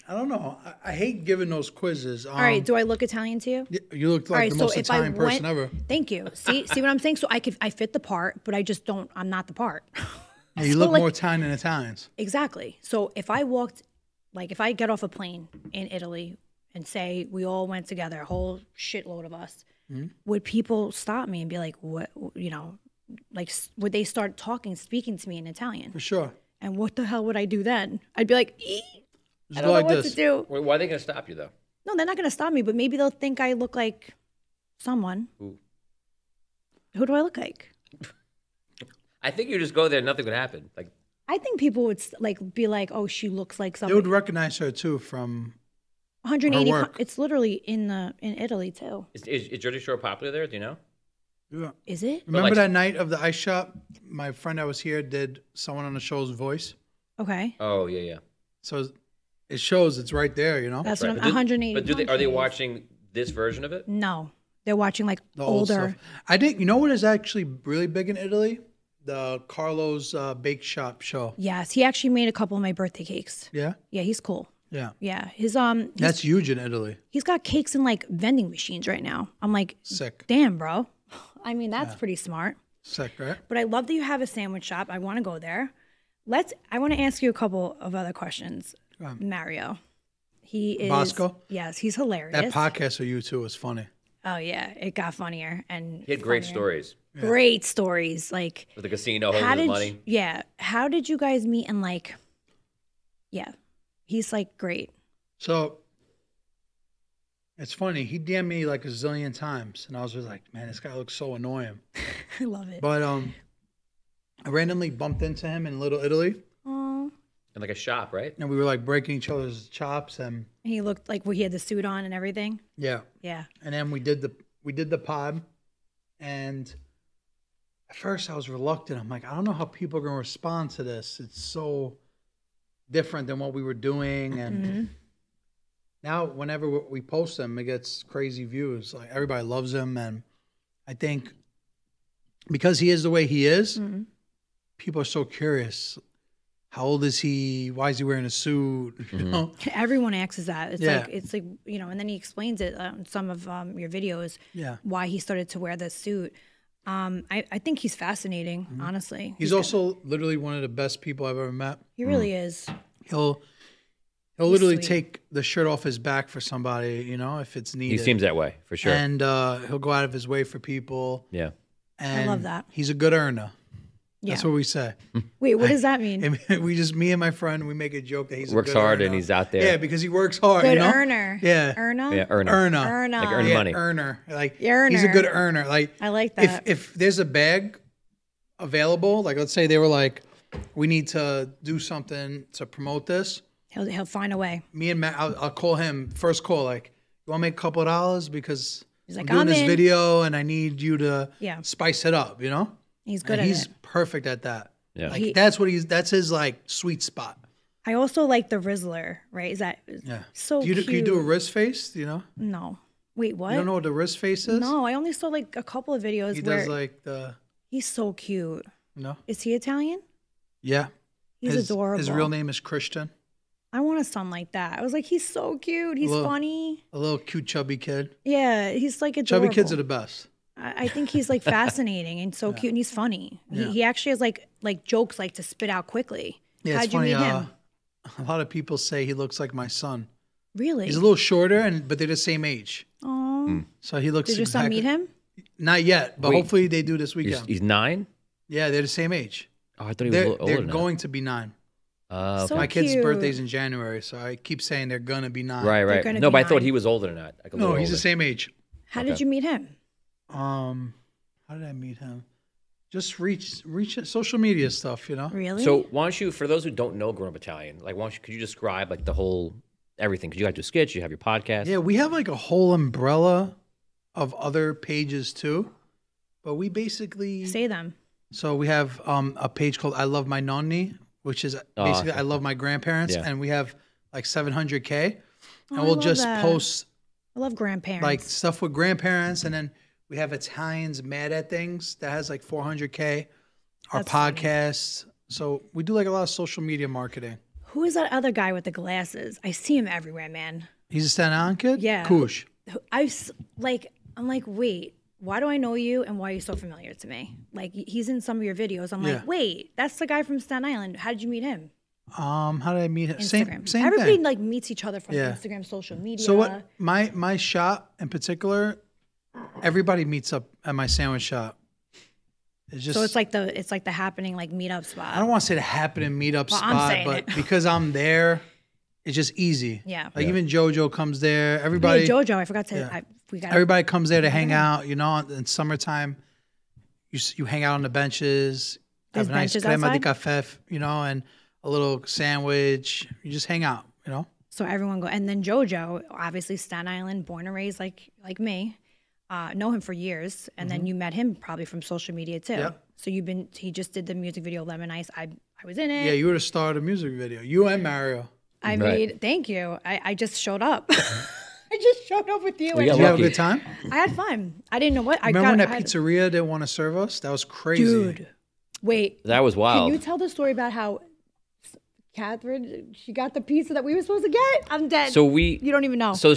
I don't know. I hate giving those quizzes. All right, do I look Italian to you? You look like the most Italian person ever. Thank you. See what I'm saying? So I fit the part, but I just don't. I'm not the part. Yeah, you So, look like- more Italian than Italians. Exactly. So if I walked, like if I get off a plane in Italy and say we all went together, a whole shitload of us, would people stop me and be like, what, you know, like would they start speaking to me in Italian? For sure. And what the hell would I do then? I'd be like, Just I go don't know like what this. to do. Wait, why are they going to stop you, though? No, they're not going to stop me, but maybe they'll think I look like someone. Who do I look like? I think you just go there and nothing would happen. Like, I think people would be like, "Oh, she looks like They someone." would recognize her too from 180. her work. It's literally in Italy too. is Jersey Shore popular there? Do you know? Yeah. Is it? Remember like- that night of the ice shop? My friend that was here did someone on the show's voice. Okay. Oh, yeah. So it shows it's right there, you know? That's Right. what But I'm 180. But are they countries. watching this version of it? No, they're watching like The old older. stuff. I think, you know what is actually really big in Italy? The Carlo's Bake Shop show. Yes, he actually made a couple of my birthday cakes. Yeah? Yeah, he's cool. Yeah. Yeah, his That's huge in Italy. he's got cakes in like vending machines right now. I'm like, Sick. damn, bro. I mean, that's pretty smart. Sick, right? But I love that you have a sandwich shop. I want to go there. I want to ask you a couple of other questions. Mario. He is Bosco? Yes, he's hilarious. That podcast of you two was funny. Oh yeah, it got funnier and He had great funnier. stories Great stories. Like with the casino holding his money. How did you guys meet and like he's like great. So it's funny. He DM'd me like a zillion times, and I was just like, man, this guy looks so annoying. I love it. But I randomly bumped into him in Little Italy, Aw. In like a shop, right? and we were like breaking each other's chops, and He looked like he had the suit on and everything. yeah. Yeah. And then we did the pod, and at first I was reluctant. I'm like, I don't know how people are gonna respond to this. It's so different than what we were doing, and now whenever we post them, it gets crazy views. Like everybody loves him, and I think because he is the way he is, people are so curious. How old is he? Why is he wearing a suit? You know? Everyone asks that. Yeah. It's like, you know, and then he explains it in some of your videos. Yeah. Why he started to wear this suit. I think he's fascinating, honestly. He's also literally one of the best people I've ever met. He really is. He'll literally sweet. take the shirt off his back for somebody, you know, if it's needed. He seems that way for sure. And he'll go out of his way for people. Yeah. And love that. He's a good earner. Yeah. That's what we say. Wait, what does that mean? And me and my friend, we make a joke that he's Works a good hard earner. and he's out there. Yeah, because he works hard. Good you know? earner. Yeah. Earner? Yeah, earner. Earner. Earner. Like earn Yeah, money. earner. Like Earner. he's a good earner. Like I like that. If there's a bag available, like let's say they were like, we need to do something to promote this. He'll find a way. Me and Matt, I'll call him first call. Like, you want to make a couple of dollars because He's like, I'm doing I'm this in. video and I need you to Yeah. spice it up. You know, He's good and at he's it. perfect at that. Yeah. Like that's his like sweet spot. I also like the Rizzler, right? Is that Yeah. so Do you cute? can you do a wrist face? Do you know? No. Wait, what? You don't know what the wrist face is? No, I only saw like a couple of videos He where does like the he's so cute. no. Is he Italian? Yeah. He's adorable. His real name is Christian. I want a son like that. I was like, he's so cute. He's funny. A little cute chubby kid. Yeah, he's like adorable. Chubby kids are the best. I think he's like fascinating and so cute, and he's funny. Yeah. He actually has like jokes like to spit out quickly. Yeah, How'd it's you funny. meet him? A lot of people say he looks like my son. Really? He's a little shorter, but they're the same age. Oh, So he looks. did your son meet him? Not yet, but Wait. hopefully they do this weekend. He's 9? Yeah, they're the same age. Oh, I thought he was a little older They're now. going to be 9. Okay. So My kid's cute. birthday's in January, so I keep saying they're gonna be 9. Right. gonna No, be but I thought 9. he was older than that. Like a No, little he's the older. same age. How Okay. did you meet him? How did I meet him? Just reach social media stuff, you know. Really? So why don't you, for those who don't know Grown Up Italian, like could you describe like the whole everything? Because you got your sketch, you have your podcast. Yeah, we have like a whole umbrella of other pages too, but we basically say them. So we have a page called I Love My Nonni, which is basically okay. I love my grandparents, Yeah. and we have like 700K, and I we'll love just that. post I love grandparents. like stuff with grandparents, and then we have Italians Mad at Things that has like 400K. Our That's funny. podcast. So we do like a lot of social media marketing. Who is that other guy with the glasses? I see him everywhere, man. He's a Staten Island kid? Yeah. Koosh. I'm like, wait, why do I know you and why are you so familiar to me? Like, he's in some of your videos. I'm Yeah. like, wait, that's the guy from Staten Island. How did you meet him? How did I meet him? Instagram. Same Everybody thing. like meets each other from Yeah. Instagram, social media. So what my shop in particular, everybody meets up at my sandwich shop. It's just So it's like the happening like meetup spot. I don't want to say the happening meetup Well, I'm spot, saying but it. because I'm there, it's just easy. Yeah. Like even JoJo comes there. Hey, Everybody JoJo, I forgot to. Yeah. We got everybody comes there to hang out, you know, in summertime. You hang out on the benches, There's have a nice benches crema de outside? café, you know, and a little sandwich. You just hang out, you know. So everyone go, and then JoJo, obviously Staten Island, born and raised like me, know him for years, and then you met him probably from social media too. Yep. So he just did the music video Lemon Ice. I was in it. Yeah, you were the star of the music video. You and Mario. I Right. made. Thank you. I just showed up. I just showed up with you. We and got Did you have a lucky. good time? I had fun. I didn't know what I Remember when that I had- pizzeria didn't want to serve us? That was crazy. Dude, wait. That was wild. Can you tell the story about how Catherine, she got the pizza that we were supposed to get? I'm dead. So You don't even know. So the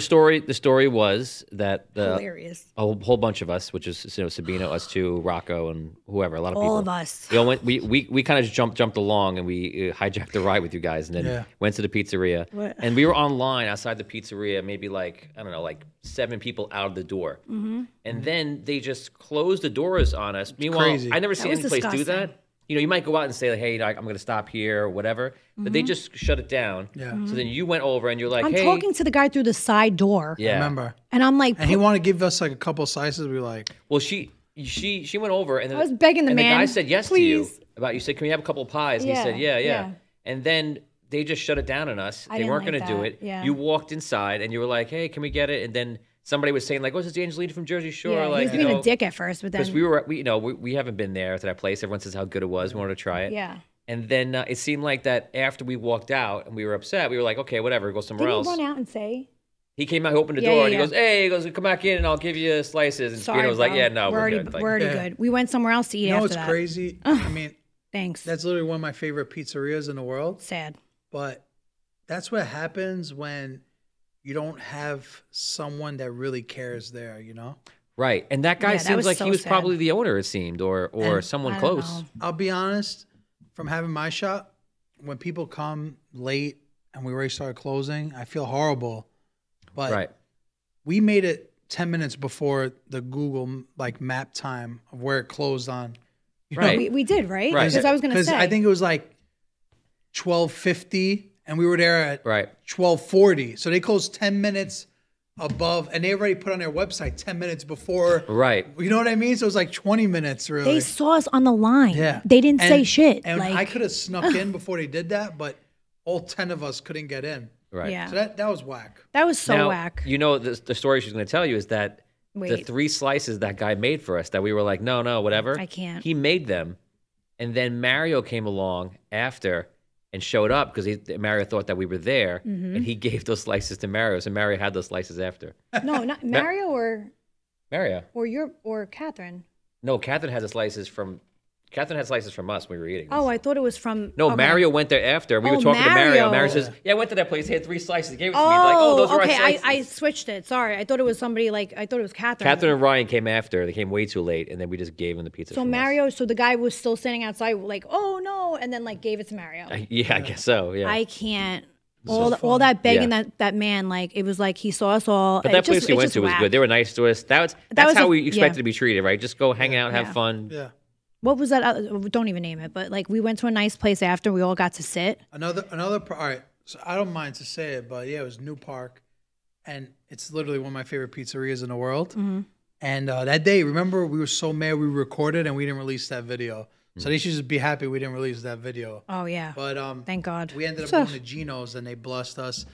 story was that Hilarious. a whole bunch of us, which is Sabino, us two, Rocco, and whoever, a lot of people. All of us. We all went. We kind of just jumped along, and we hijacked the ride with you guys, and then Yeah. went to the pizzeria. What? And we were online outside the pizzeria, maybe like I don't know, like 7 people out of the door, and then they just closed the doors on us. Meanwhile, crazy. I never That seen was any place do disgusting. that. You know, you might go out and say, like, "Hey, I'm going to stop here," or whatever, but they just shut it down. Yeah. So then you went over and you're like, I'm "Hey, talking to the guy through the side door. yeah." Remember? And I'm like, And he wanted to give us like a couple slices. We were like, Well, she went over and then I was begging the and man, the guy said yes "Please." to you. About you said, "Can we have a couple of pies?" And he Yeah, said, "Yeah." yeah. And then they just shut it down on us. I They didn't weren't like going to do that, it. yeah. You walked inside and you were like, "Hey, can we get it?" And then somebody was saying like, "Oh, this is Angelina from Jersey Shore." yeah, Like, he was being a dick at first, but then because we haven't been there to that place. Everyone says how good it was. We wanted to try it. yeah. And then it seemed like that after we walked out and we were upset, we were like, "Okay, whatever, go somewhere Did he else." run out and say? He came out, he opened the Yeah, door, yeah, and he yeah. goes, "Hey," he goes, "Come back in, and I'll give you slices." And Sorry, Sabino was like, bro. "Yeah, no, we're already, good." Like, we're already Yeah. good. We went somewhere else to eat you know after what's that. crazy? I mean, Thanks. that's literally one of my favorite pizzerias in the world. Sad. But that's what happens when you don't have someone that really cares there, you know? Right, and that guy Yeah, that seems was like so he was sad. probably the owner. It seemed, or And someone I don't close. know. I'll be honest, from having my shop, when people come late and we already started closing. I feel horrible, but Right. we made it 10 minutes before the Google like map time of where it closed on. You know? Right. We did, right? Right. Because I was going to say. I think it was like 12:50, and we were there at Right. 12:40. So they closed 10 minutes above, and they already put on their website 10 minutes before. Right. You know what I mean? So it was like 20 minutes, really. They saw us on the line. Yeah. They didn't say shit. And like, I could have snuck in before they did that, but all 10 of us couldn't get in. Right. Yeah. So that was whack. That was so Now, whack. You know, the story she's going to tell you is that the Wait. 3 slices that guy made for us that we were like, no, whatever. I can't. He made them. And then Mario came along after and showed up because Mario thought that we were there. Mm-hmm. And he gave those slices to Mario. So Mario had those slices after. No, not Mario Mario. or Catherine. No, Catherine had the slices from us when we were eating. Oh, I thought it was from. No, okay. Mario went there after. We were Oh, talking to Mario. Mario. Mario says, "Yeah, I went to that place. He had 3 slices. He gave it to me." Like, oh, those are okay. our slices. I switched it. Sorry, I thought it was somebody like I thought it was Catherine. Catherine and Ryan came after. They came way too late, and then we just gave him the pizza. So from us. Mario, so the guy was still standing outside, like, oh no, and then like gave it to Mario. Yeah, I guess so. Yeah. I can't. So All that begging Yeah. that man, like it was like he saw us all. But that place we went to was good. They were nice to us. That's was how a- we expected yeah. to be treated, right? Just go hang out, have Yeah. fun. Yeah. What was that? Don't even name it. But like we went to a nice place after. We all got to sit. All right. So I don't mind to say it, but yeah, it was New Park, and it's literally one of my favorite pizzerias in the world. Mm-hmm. And that day, remember, we were so mad we recorded and we didn't release that video. So they should just be happy we didn't release that video. Oh yeah. But Thank God. we ended up going to Gino's and they blessed us,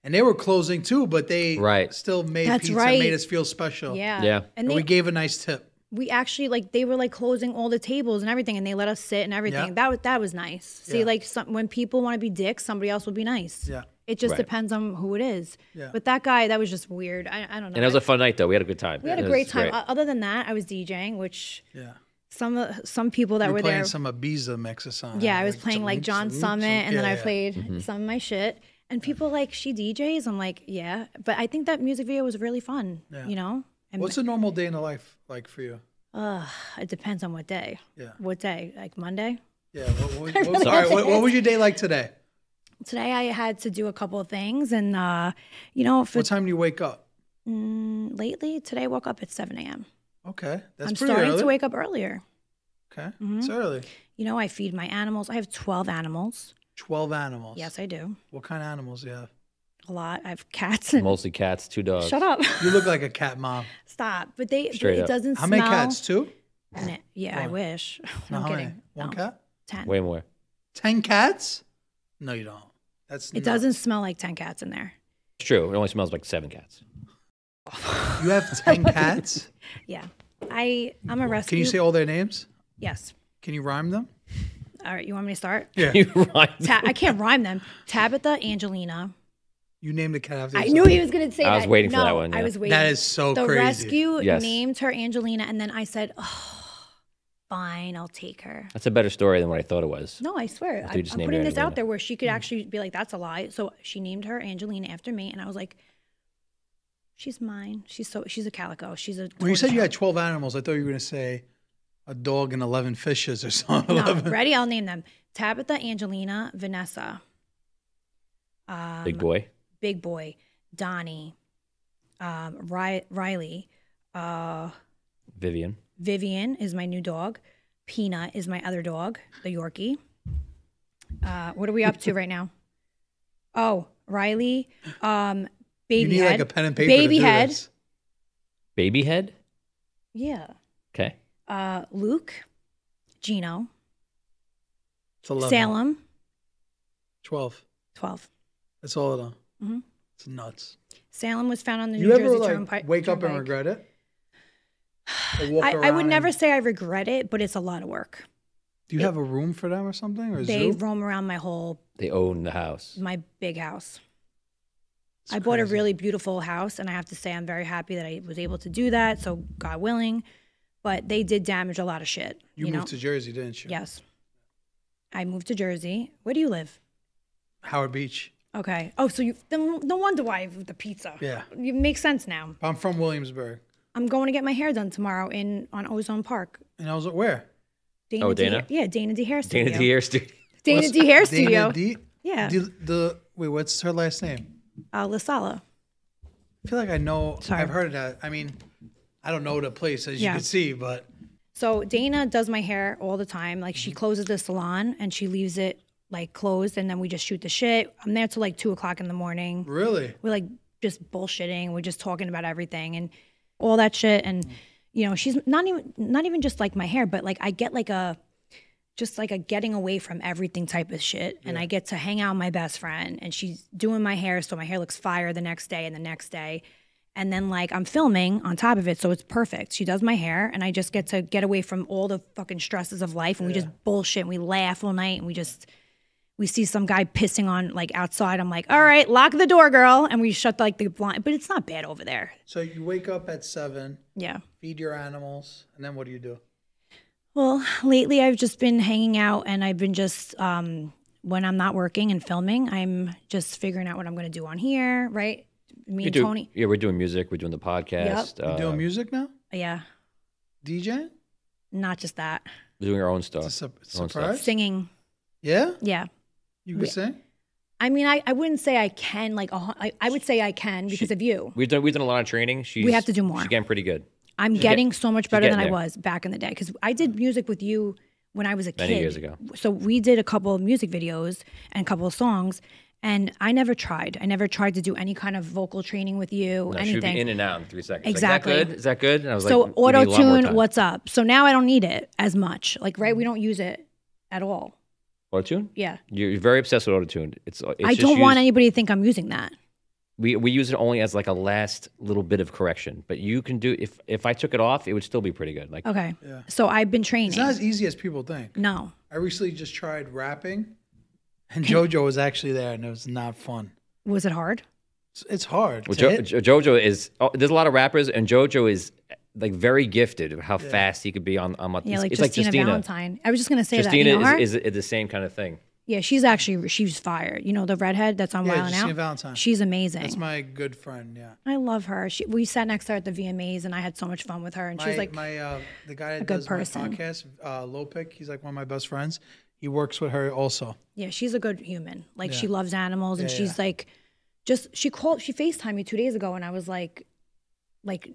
and they were closing too, but they Right. still made That's pizza, right. made us feel special. Yeah. Yeah. And And we gave a nice tip. we actually like they were like closing all the tables and everything, and they let us sit and everything. Yeah. That was nice. See, Yeah. like when people want to be dicks, somebody else will be nice. Yeah. It just Right. depends on who it is. Yeah. But that guy, that was just weird. I don't know. And it was a fun night, though. We had a good time. we had a great time. Other than that, I was DJing, which Yeah. some people that You were playing there. some Ibiza mix or something. Yeah, I was playing like John Summit, and then I yeah. played some of my shit. And people like, she DJs. I'm like, yeah. But I think that music video was really fun. Yeah. You know. And What's a normal day in the life like for you? it depends on what day. Yeah. What day? Like Monday. Yeah. All right. What was your day like today? Today I had to do a couple of things, and you know, What time do you wake up? lately today I woke up at 7 a.m. Okay, that's I'm pretty starting early. to wake up earlier. Okay, it's early. You know, I feed my animals. I have 12 animals. 12 animals. Yes, I do. What kind of animals do you have? A lot. I have cats. And Mostly cats, 2 dogs. shut up. You look like a cat mom. Stop. But Straight it up. doesn't How smell. many cats? 2? Yeah, I wish. No, I'm how kidding. many? One No, cat? 10. Way more. 10 cats? No, you don't. That's It doesn't smell like 10 cats in there. It's true. It only smells like 7 cats. You have 10 cats? Yeah. I'm a rescue. Can you say all their names? Yes. Can you rhyme them? All right. You want me to start? Yeah. You rhyme. I can't rhyme them. Tabitha, Angelina. You named the cat after I yourself. knew he was going to say that. I was waiting for No, that one, I yeah. was waiting. That is so the crazy. rescue Yes. named her Angelina, and then I said, "Oh, fine, I'll take her." That's a better story than what I thought it was. No, I swear, you just I'm named putting her this out Angelina. there where she could actually be like, "That's a lie." So she named her Angelina after me, and I was like, "She's mine. She's a calico. She's a." When you said you had tortoise 12 animals, I thought you were going to say a dog and 11 fishes or something. shell. No, ready? I'll name them: Tabitha, Angelina, Vanessa, Big boy. Big Boy, Donnie, Riley, Vivian. Vivian is my new dog. Peanut is my other dog, the Yorkie. What are we up to right now? Oh, Riley, You baby need head, like a pen and paper baby to do head. this. Baby head? Yeah. Okay. Luke, Gino, It's 11. Salem, 12. 12. That's all of them. Mhm. It's nuts. Salem was found on the You New ever Jersey like Turnpike. wake up and Turnpike. regret it? Or walk I would around never and- say I regret it, but it's a lot of work. Do you have a room for them or something? Or a They zoo? roam around They own the house. my big house. It's I bought a crazy. really beautiful house, and I have to say I'm very happy that I was able to do that. So God willing, but they did damage a lot of shit. You know? moved to Jersey, didn't you? Yes, I moved to Jersey. Where do you live? Howard Beach. Okay. Oh, so you no wonder why the pizza. Yeah. It makes sense now. I'm from Williamsburg. I'm going to get my hair done tomorrow on Ozone Park. And I was like, where? Oh, Dana? Yeah, Dana D Hair Studio. Dana D. Hair Studio. Dana D Hair Studio. Dana D? Yeah. Wait, what's her last name? Lasala. I feel like I know. Sorry. I've heard of that. I mean, I don't know the place as you can see, but. So Dana does my hair all the time. Like she closes the salon and she leaves it like closed, and then we just shoot the shit. I'm there till like 2:00 in the morning. Really? We're like just bullshitting. We're just talking about everything and all that shit. And you know, she's not even just like my hair, but like I get like a getting away from everything type of shit. And I get to hang out with my best friend, and she's doing my hair, so my hair looks fire the next day and the next day. And then like I'm filming on top of it, so it's perfect. She does my hair, and I just get to get away from all the fucking stresses of life, and we just bullshit and we laugh all night, and we see some guy pissing on like outside. I'm like, all right, lock the door, girl. And we shut like the blind, but it's not bad over there. So you wake up at 7. Yeah. Feed your animals, and then what do you do? Well, lately I've just been hanging out, and I've been just, when I'm not working and filming, I'm just figuring out what I'm going to do on here, right? Me and Tony. Yeah, we're doing music. We're doing the podcast. You doing music now? Yeah. DJ? Not just that. We're doing our own stuff. It's a surprise? Singing. Yeah? Yeah. You can sing? I mean, I wouldn't say I can, like, I would say I can because of you. We've done a lot of training. We have to do more. She's getting pretty good. I'm getting so much better than I was back in the day, because I did music with you when I was a kid. Many years ago. So we did a couple of music videos and a couple of songs, and I never tried. I never tried to do any kind of vocal training with you, anything. She would be in and out in 3 seconds. Exactly. Like, is that good? And I was so like, auto-tune, what's up? So now I don't need it as much. Like, right, we don't use it at all. Auto-tune? Yeah. You're very obsessed with auto-tune. I don't want anybody to think I'm using that. We use it only as like a last little bit of correction, but you can do if I took it off, it would still be pretty good. Like okay, so I've been training. It's not as easy as people think. No, I recently just tried rapping, and JoJo was actually there, and it was not fun. Was it hard? It's hard. Well, JoJo is. There's a lot of rappers, and JoJo is like very gifted of how fast he could be on. Yeah, like it's Justina like Justina Valentine. I was just gonna say Justina that. You know her? is the same kind of thing. Yeah, she's fire. You know, the redhead that's on Wild 'N Out? Justina Valentine. She's amazing. That's my good friend, yeah. I love her. We sat next to her at the VMAs, and I had so much fun with her. And she's like the guy that does my podcast, Lopik, he's like one of my best friends. He works with her also. Yeah, she's a good human. Like, she loves animals, and she's like, she FaceTimed me 2 days ago, and I was like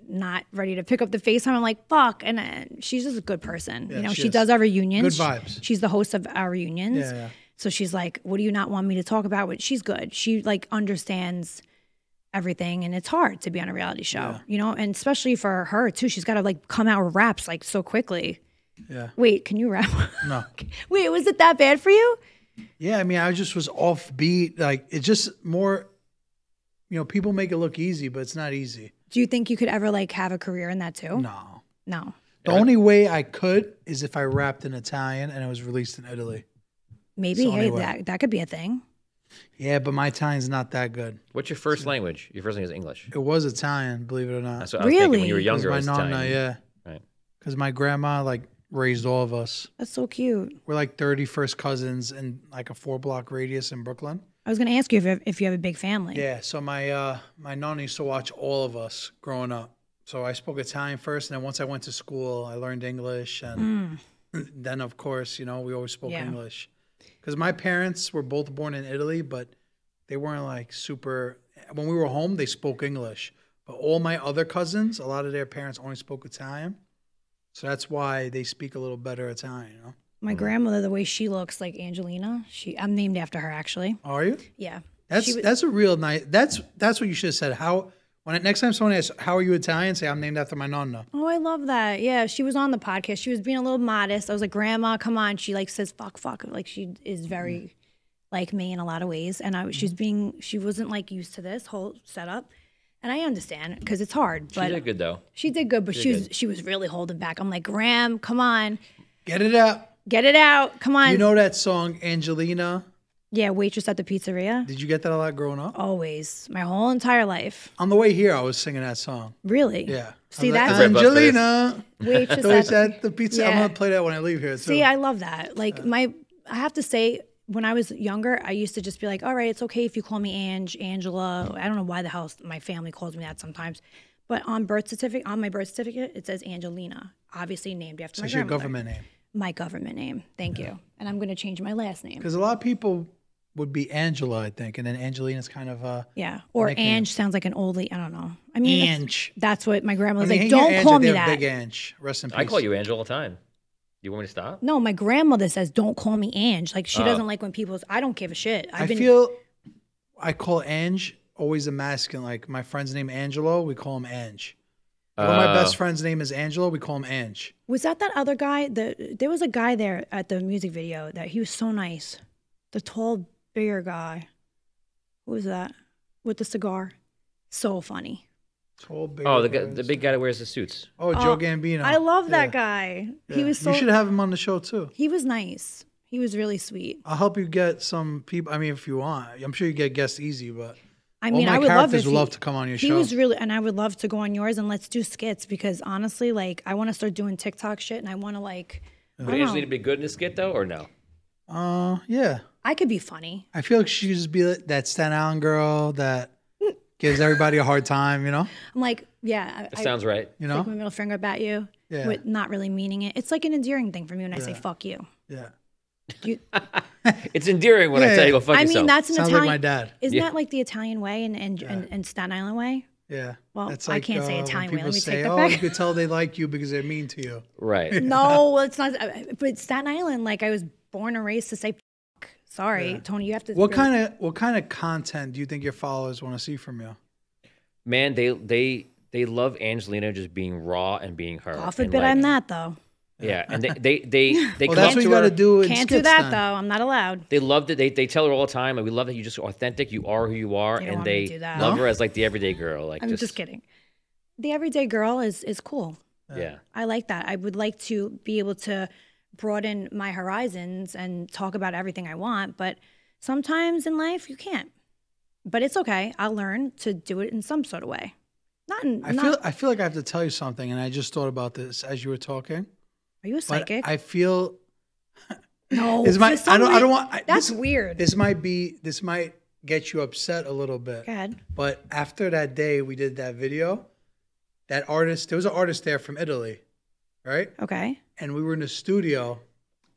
not ready to pick up the FaceTime. I'm like, fuck. And she's just a good person. Yeah, you know, she does our reunions. Good vibes. She's the host of our reunions. Yeah. So she's like, what do you not want me to talk about? But she's good. She like understands everything, and it's hard to be on a reality show, you know, and especially for her too. She's got to like come out with raps like so quickly. Yeah. Wait, can you rap? No. Wait, was it that bad for you? Yeah, I mean, I just was offbeat. Like, it's just more, you know, people make it look easy, but it's not easy. Do you think you could ever like have a career in that too? No. The only way I could is if I rapped in Italian and it was released in Italy. Maybe, hey, that could be a thing. Yeah, but my Italian's not that good. What's your first language? Your first language is English. It was Italian, believe it or not. That's what I was thinking when you were younger. It It was my nonna, Italian. Right. Because my grandma like raised all of us. That's so cute. We're like 31st cousins in like a 4-block radius in Brooklyn. I was going to ask you if you have a big family. Yeah, so my nonna used to watch all of us growing up. So I spoke Italian first, and then once I went to school, I learned English, and then of course, you know, we always spoke English. Because my parents were both born in Italy, but they weren't like super. When we were home, they spoke English. But all my other cousins, a lot of their parents only spoke Italian. So that's why they speak a little better Italian, you know? My grandmother, the way she looks like Angelina, I'm named after her actually. Are you? Yeah. That's a real nice. That's what you should have said. Next time someone asks, how are you Italian? Say, I'm named after my nonna. Oh, I love that. Yeah, she was on the podcast. She was being a little modest. I was like, Grandma, come on. She like says, fuck. Like she is very like me in a lot of ways. And she wasn't like used to this whole setup. And I understand because it's hard. But she did good though. She did good, but she was really holding back. I'm like, Graham, come on. Get it out. Get it out. Come on. You know that song, Angelina? Yeah, waitress at the pizzeria. Did you get that a lot growing up? Always. My whole entire life. On the way here, I was singing that song. Really? Yeah. See, like, that's Angelina. Waitress at the pizza. Yeah. I'm going to play that when I leave here, too. See, I love that. Like, I have to say, when I was younger, I used to just be like, all right, it's okay if you call me Angela. I don't know why the hell my family calls me that sometimes. But on my birth certificate, it says Angelina, obviously named after my grandmother. Your government name. My government name. Thank you. And I'm going to change my last name. Because a lot of people would be Angela, I think, and then Angelina's kind of yeah, or nickname. Ange sounds like an oldie. I don't know. I mean, Ange. That's what my grandma was When like. they hear Don't Ange, call they me have that. Big Ange. Rest in peace. I call you Angel all the time. You want me to stop? No, my grandmother says don't call me Ange. Like she doesn't like when people. I don't give a shit. I call Ange always a masculine. Like my friend's name Angelo, we call him Ange. One of my best friend's name is Angelo, we call him Ange. Was that other guy? There was a guy there at the music video that he was so nice. The tall, bigger guy. Who was that? With the cigar. So funny. Tall, big. Oh, the big guy that wears the suits. Oh, Joe Gambino. I love that guy. Yeah. He was so. You should have him on the show too. He was nice. He was really sweet. I'll help you get some people. I mean, if you want, I'm sure you get guests easy, but I mean, all my I would love characters if would love to come on your show. He was really, and I would love to go on yours and let's do skits because honestly, like, I want to start doing TikTok shit and I want to like. Would Angelina be good in a skit though, or no? Yeah. I could be funny. I feel like she just be that Staten Island girl that gives everybody a hard time, you know? I'm like, yeah. That sounds right. You know? Stick my middle finger up at you, with not really meaning it. It's like an endearing thing for me when I say "fuck you." Yeah. It's endearing when I tell you go fuck yourself. I mean, that's an Sounds Italian. like my dad. Isn't that like the Italian way and Staten Island way? Yeah. Well, That's I can't say when Italian way. people Let me say, take that oh, back. you could tell they like you because they're mean to you. Right. No, it's not. But Staten Island, like I was born and raised to say. Sorry, Tony, you have to. What kind of content do you think your followers want to see from you? Man, they love Angelina just being raw and being her. Off and bit on that though. Yeah, and they Well, come that's up what to you got to her. do. Can't do that though. I'm not allowed. They love that they tell her all the time, like, we love that you're just authentic. You are who you are, They don't and want me they to do that. love her as like the everyday girl. Like I'm just kidding. The everyday girl is cool. Yeah. I like that. I would like to be able to broaden my horizons and talk about everything I want, but sometimes in life you can't. But it's okay. I'll learn to do it in some sort of way. I feel like I have to tell you something, and I just thought about this as you were talking. Are you a psychic? I feel no. I don't want. That's weird. This might get you upset a little bit. Go ahead. But after that day we did that video, there was an artist there from Italy, right? Okay. And we were in the studio,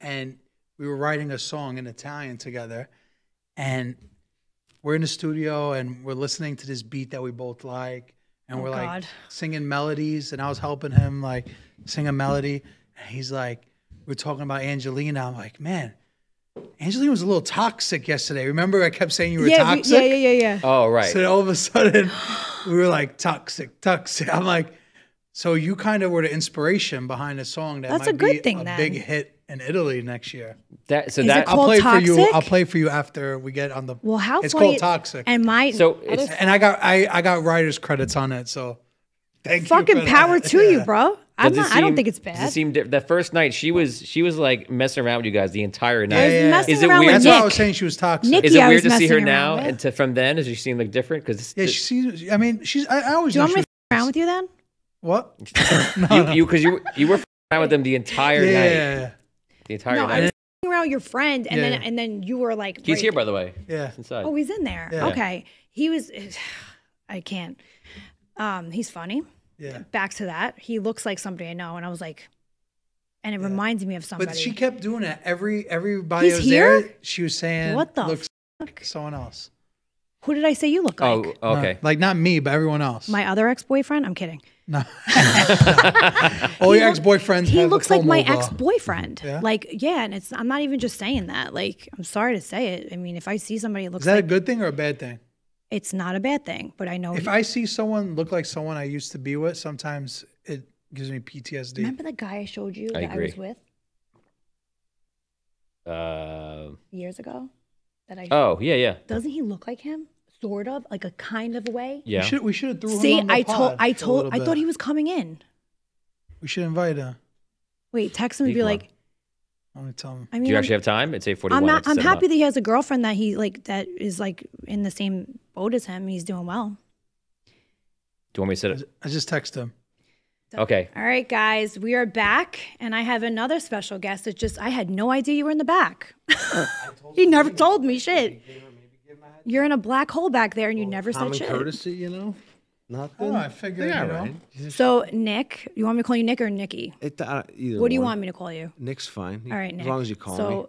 and we were writing a song in Italian together, and we're in the studio and we're listening to this beat that we both like, and we're like singing melodies, and I was helping him like sing a melody, and he's like, we're talking about Angelina. I'm like, man, Angelina was a little toxic yesterday. Remember I kept saying you were toxic? Yeah. Oh, right. So all of a sudden we were like toxic. I'm like, so you kind of were the inspiration behind a song that That's might a good be thing, a then. big hit in Italy next year. Is it I'll called play Toxic? for you. I'll play for you after we get on the. Well, how it's funny called Toxic. And and I got writers credits on it. So thank you. Fucking power to you, bro. I don't think it's bad. Does it seem that first night she was like messing around with you guys the entire night. Messing Is it around weird? with That's why I Nick. was saying she was toxic. Nikki, Is it I weird was to see her messing now around with. and from then? Does she seem like different? Because Yeah, I mean, she's. I always. Do you know want me she to f around with you then? What? because you were around with them the entire night. Yeah. The entire No, I night. was f around with your friend, and then you were like, He's here, by the way. Yeah. He's inside. Oh, he's in there. Yeah. Okay. He was. I can't. He's funny. Yeah. Back to that. He looks like somebody I know, and I was like, and it reminds me of somebody. But she kept doing that. Everybody He's was here? there. She was saying, What the looks fuck? like someone else. Who did I say you look like? Oh, okay. No, like not me, but everyone else. My other ex-boyfriend? I'm kidding. No. All your ex-boyfriends. He have looks a like my comb-over. ex-boyfriend. Yeah? Like, yeah, and I'm not even just saying that. Like, I'm sorry to say it. I mean, if I see somebody that looks Is that like a good thing or a bad thing? it's not a bad thing, but I know If I see someone look like someone I used to be with, sometimes it gives me PTSD. remember the guy I showed you that I agree. was with years ago? Oh, yeah. Doesn't he look like him? Sort of, like a kind of way. Yeah. We should have threw See, him on the pod I for a little thought bit. he was coming in. We should invite him. Wait, text him and He be can like, I'm gonna tell him. I mean, Do you actually have time? It's 8:41. I'm not. Let's I'm set him happy up. that he has a girlfriend that that is like in the same boat as him. He's doing well. Do you want me to set it? I just text him. Okay. All right, guys, we are back, and I have another special guest. It's just I had no idea you were in the back. He never told me shit. You're in a black hole back there, and you never said Common shit. courtesy, you know? Nothing. Oh, I figured, Yeah, you know. right. So, Nick, you want me to call you Nick or Nikki? Either What do you one. want me to call you? Nick's fine. All right, Nick. As long as you call me. So,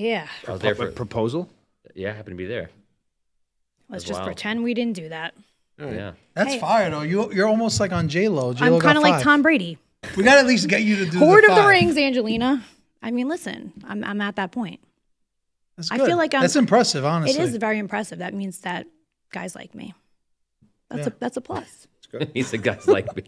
Yeah. I was there for proposal. yeah, I happened to be there. Let's That's just wild. pretend we didn't do that. Yeah. That's Hey. fire though. You're almost like on J-Lo. I'm kind of like Tom Brady. We got to at least get you to do Hoard the of the 5. Rings, Angelina. I mean, listen, I'm at that point. That's I good. feel like that's impressive, honestly. It is very impressive. That means that guys like me. That's a plus. He said guys like me.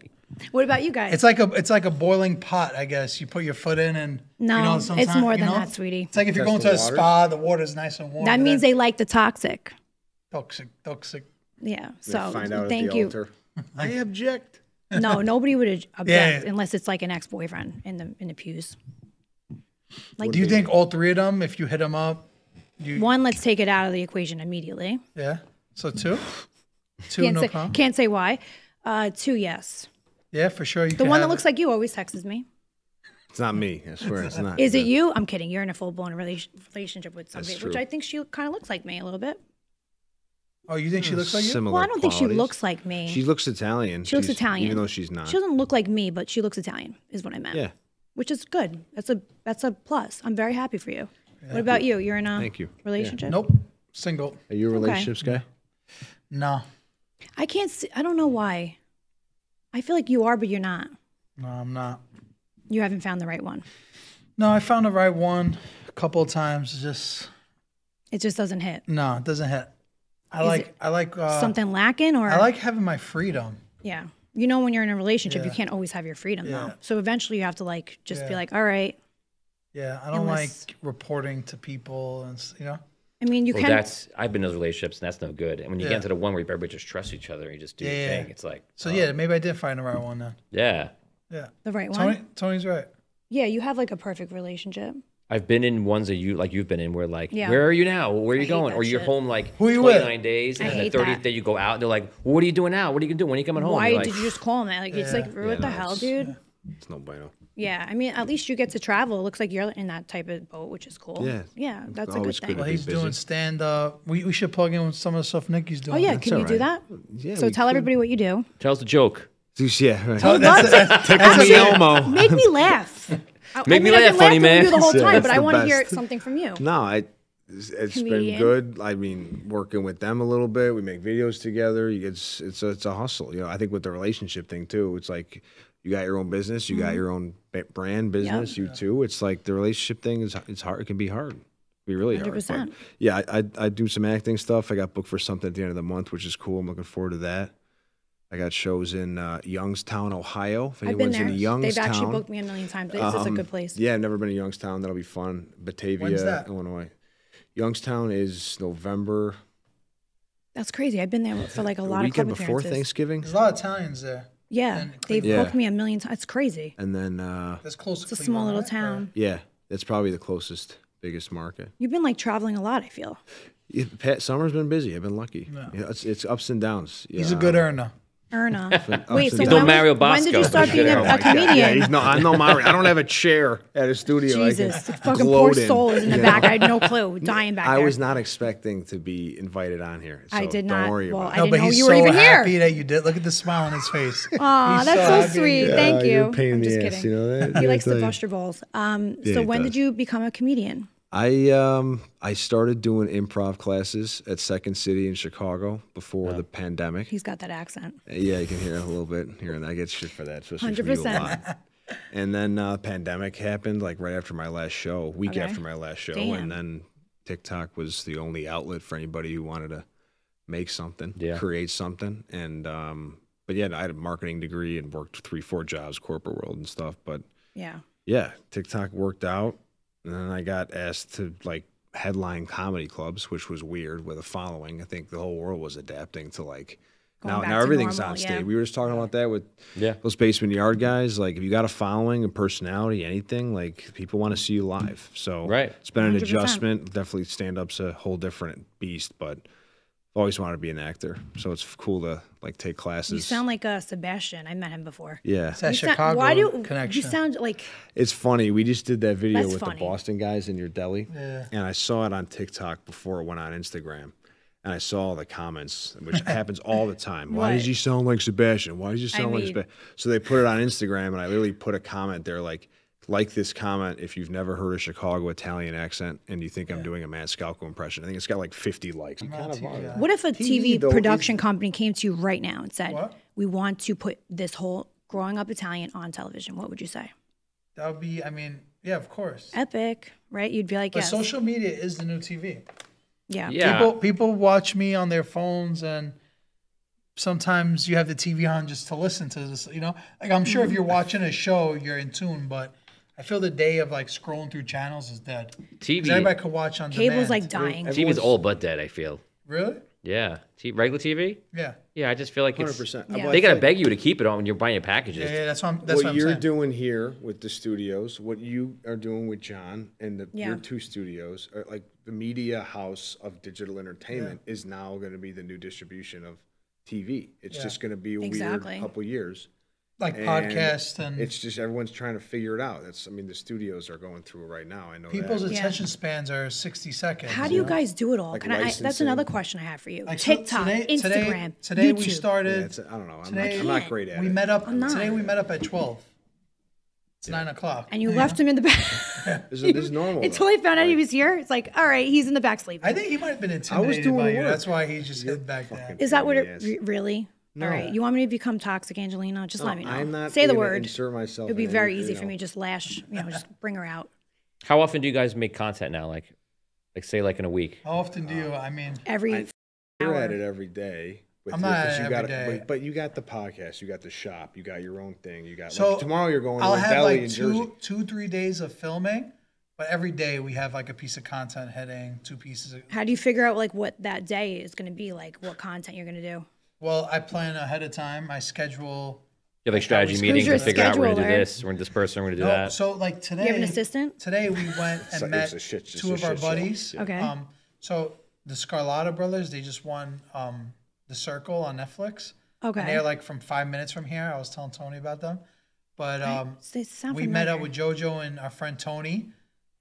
What about you guys? It's like a boiling pot, I guess. You put your foot in and No, you know, it's sometimes, more you than know? that, sweetie. It's like if you're going Test to a the water. spa, the water's nice and warm. That means they like the toxic. toxic. Yeah. They So find out thank at the you. altar. I object. No, nobody would object Yeah. unless it's like an ex-boyfriend in the pews. Like Do you think all 3 of them, if you hit them up, one, let's take it out of the equation immediately. yeah? So 2? 2, no problem. Can't say why. 2, yes. Yeah, for sure. The one that looks like you always texts me. It's not me. I swear it's not. Is it you? I'm kidding. You're in a full-blown relationship with somebody, true. which I think she kind of looks like me a little bit. Oh, you think she looks like you? Similar Well, I don't think she qualities. looks like me. She looks Italian. She looks She's- Italian. even though she's not. She doesn't look like me, but she looks Italian, is what I meant. Yeah. Which is good. That's a plus. I'm very happy for you. What about you? You're in a Thank you. relationship? Nope. Single. Are you a relationships guy? No. I can't see, I don't know why. I feel like you are, but you're not. No, I'm not. You haven't found the right one. No, I found the right one a couple of times. It just doesn't hit. No, it doesn't hit. I it like Something lacking, or I like having my freedom. yeah. You know, when you're in a relationship, you Yeah. can't always have your freedom Yeah. though. So eventually you have to like just be Yeah. like, all right. Yeah, I don't Unless- like reporting to people and you know. I mean, you Well, can. I've been in those relationships, and that's no good. And when you Yeah. get into the one where everybody just trusts each other and you just do your Yeah. thing, it's like, So yeah, maybe I did find the right one then. yeah. Yeah. The right one. Tony's right. Yeah, you have like a perfect relationship. I've been in ones that you've been in where like, Yeah. where are you now? Where are you hate going? that Or you're shit. home like Who you with? 29 days, I and then hate the 30th that. day you go out, and they're like, well, what are you doing now? What are you gonna do? When are you coming home? Why You're did like, you just call me? Like it's like what Yeah, the no, hell, it's- dude? It's no bueno. Yeah, I mean, at least you get to travel. It looks like you're in that type of boat, which is cool. Yeah. Yeah, that's a good Always thing. good Well, to he's busy. doing stand up. We should plug in with some of the stuff Nikki's doing. Oh yeah, That's can you all do right. that? Yeah. So tell everybody what you do. Tell us a joke. Yeah. Right. Oh, that's Me Elmo. Make me laugh. Make me I've laugh, been funny laughing man. with you the whole Yeah, time, that's but I the want to hear best. something from you. No, it's been Comedian. good. I mean, working with them a little bit. We make videos together. It's a hustle. You know, I think with the relationship thing too. It's like you got your own business. You got your own brand business. You too. It's like the relationship thing it's hard. It can be hard. It can be really hard. 100%. But yeah, I do some acting stuff. I got booked for something at the end of the month, which is cool. I'm looking forward to that. I got shows in Youngstown, Ohio. If I've been anyone's there. in Youngstown, They've actually booked me a million times. It's just a good place. Yeah, I've never been to Youngstown. That'll be fun. Batavia, When's that? Illinois. Youngstown is November. That's crazy. I've been there for like a lot of weekend club before appearances. Thanksgiving, There's a lot of Italians there. Yeah, And they've Yeah. booked me a million times. It's crazy. and then That's close. It's a small little town. yeah, that's probably the biggest market. You've been like traveling a lot, I feel. Summer's been busy. I've been lucky. Yeah, it's ups and downs. He's a good earner. Erna. ups Wait, and so He's no when, Mario when did you Bosco. start being Oh a my God. comedian? Yeah, I'm no Mario. I don't have a chair at a studio. Jesus, I the can fucking poor gloat in. soul is in the back. I had no clue, dying back I there. was not expecting to be invited on here. So I did don't not. worry Well, about I it. No, didn't but know he's you so were even happy here. that you did. Look at the smile on his face. Aw, He's that's so so happy. sweet. Yeah, Thank you. you're a pain in I'm the just ass, kidding. you know that? He Yeah, likes to tell you. bust your balls. he So when does. did you become a comedian? I started doing improv classes at Second City in Chicago before the pandemic. He's got that accent. Yeah, you can hear it a little bit here, and I get shit for that, especially from you a 100%. lot. And then pandemic happened, like right after my last show, week Okay. after my last show, Damn. and then TikTok was the only outlet for anybody who wanted to make something, Yeah. create something, and but yeah, I had a marketing degree and worked 3-4 jobs, corporate world and stuff, but Yeah. yeah, TikTok worked out, and then I got asked to like headline comedy clubs, which was weird with a following. I think the whole world was adapting to like Going back now to everything's normal, on stage. yeah. We were just talking about that with Yeah. those basement yard guys. Like if you got a following, a personality, anything, like people want to see you live. So Right. it's been an 100%. adjustment. Definitely stand up's a whole different beast, but I've always wanted to be an actor. So it's cool to like take classes. You sound like Sebastian. I met him before. yeah. It's that You sound- Chicago why do connection. you sound like It's funny. We just did that video That's with funny. the Boston guys in your deli. Yeah. And I saw it on TikTok before it went on Instagram. And I saw all the comments, which happens all the time. Why What? does he sound like Sebastian? Why does he sound like mean- Sebastian? So they put it on Instagram, and I literally put a comment there like, like this comment if you've never heard a Chicago Italian accent and you think I'm doing a Matt Scalco impression. I think it's got like 50 likes. You kind of are. What if a TV though, production company came to you right now and said, What? we want to put this whole growing up Italian on television? What would you say? That would be, I mean, yeah, of course. Epic, right? You'd be like, But yes. social media is the new TV. Yeah. Yeah. People watch me on their phones, and sometimes you have the TV on just to listen to this. You know, like I'm sure if you're watching a show, you're in tune. But I feel the day of like scrolling through channels is dead. 'Cause TV, everybody could watch on Cable's demand. like dying. TV's all but dead, I feel. Really? Yeah. Regular TV? Yeah. Yeah, I just feel like it's 100%. Yeah. they gotta beg you to keep it on when you're buying packages. Yeah, that's what I'm you're saying. doing here with the studios, what you are doing with John and your 2 studios, are like the media house of digital entertainment is now going to be the new distribution of TV. It's just going to be a Exactly. weird couple years. Like podcasts and it's just everyone's trying to figure it out. I mean, the studios are going through it right now. I know people's that. attention spans are 60 seconds. How do you guys do it all? Like That's licensing. another question I have for you. Like, so TikTok, today, Instagram, today YouTube. we Yeah, started. I don't know. Today- I'm not great at We it. met up. not. Today we met up at 12. It's 9 o'clock. And you left him in the back. This is normal. Until I found out he was here. It's like, all right, he's in the back sleeping. I think he might have been intimidated doing by you. work. That's why he just hid back there. Is that what it Yes. really? No. All right. You want me to become toxic, Angelina? Just let me know. I'm not Say the gonna word. insert myself It'd be in very any- easy you for know. me. Just just bring her out. How often do you guys make content now? Like say like in a week? How often do you? I mean, Every You're hour. at it every day. With I'm not at it you every got day. But you got the podcast, you got the shop, you got your own thing, you got. So like, tomorrow you're going to I'll a have deli like in Jersey. 3 days of filming, but every day we have like a piece of content hitting, 2 pieces. How do you figure out like what that day is going to be like? What content you're going to do? Well, I plan ahead of time. I schedule. You have like strategy Who's meetings your to figure out we're gonna do scheduler? this, we're gonna do this person, we're gonna do No, that. so like today. You have an assistant? Today we went and It's met a shit- it's 2 a of our shit show. buddies. Okay. So the Scarlata brothers, they just won The Circle on Netflix. Okay. And they're like from 5 minutes from here. I was telling Tony about them. But They sound we met up familiar. with JoJo and our friend Tony,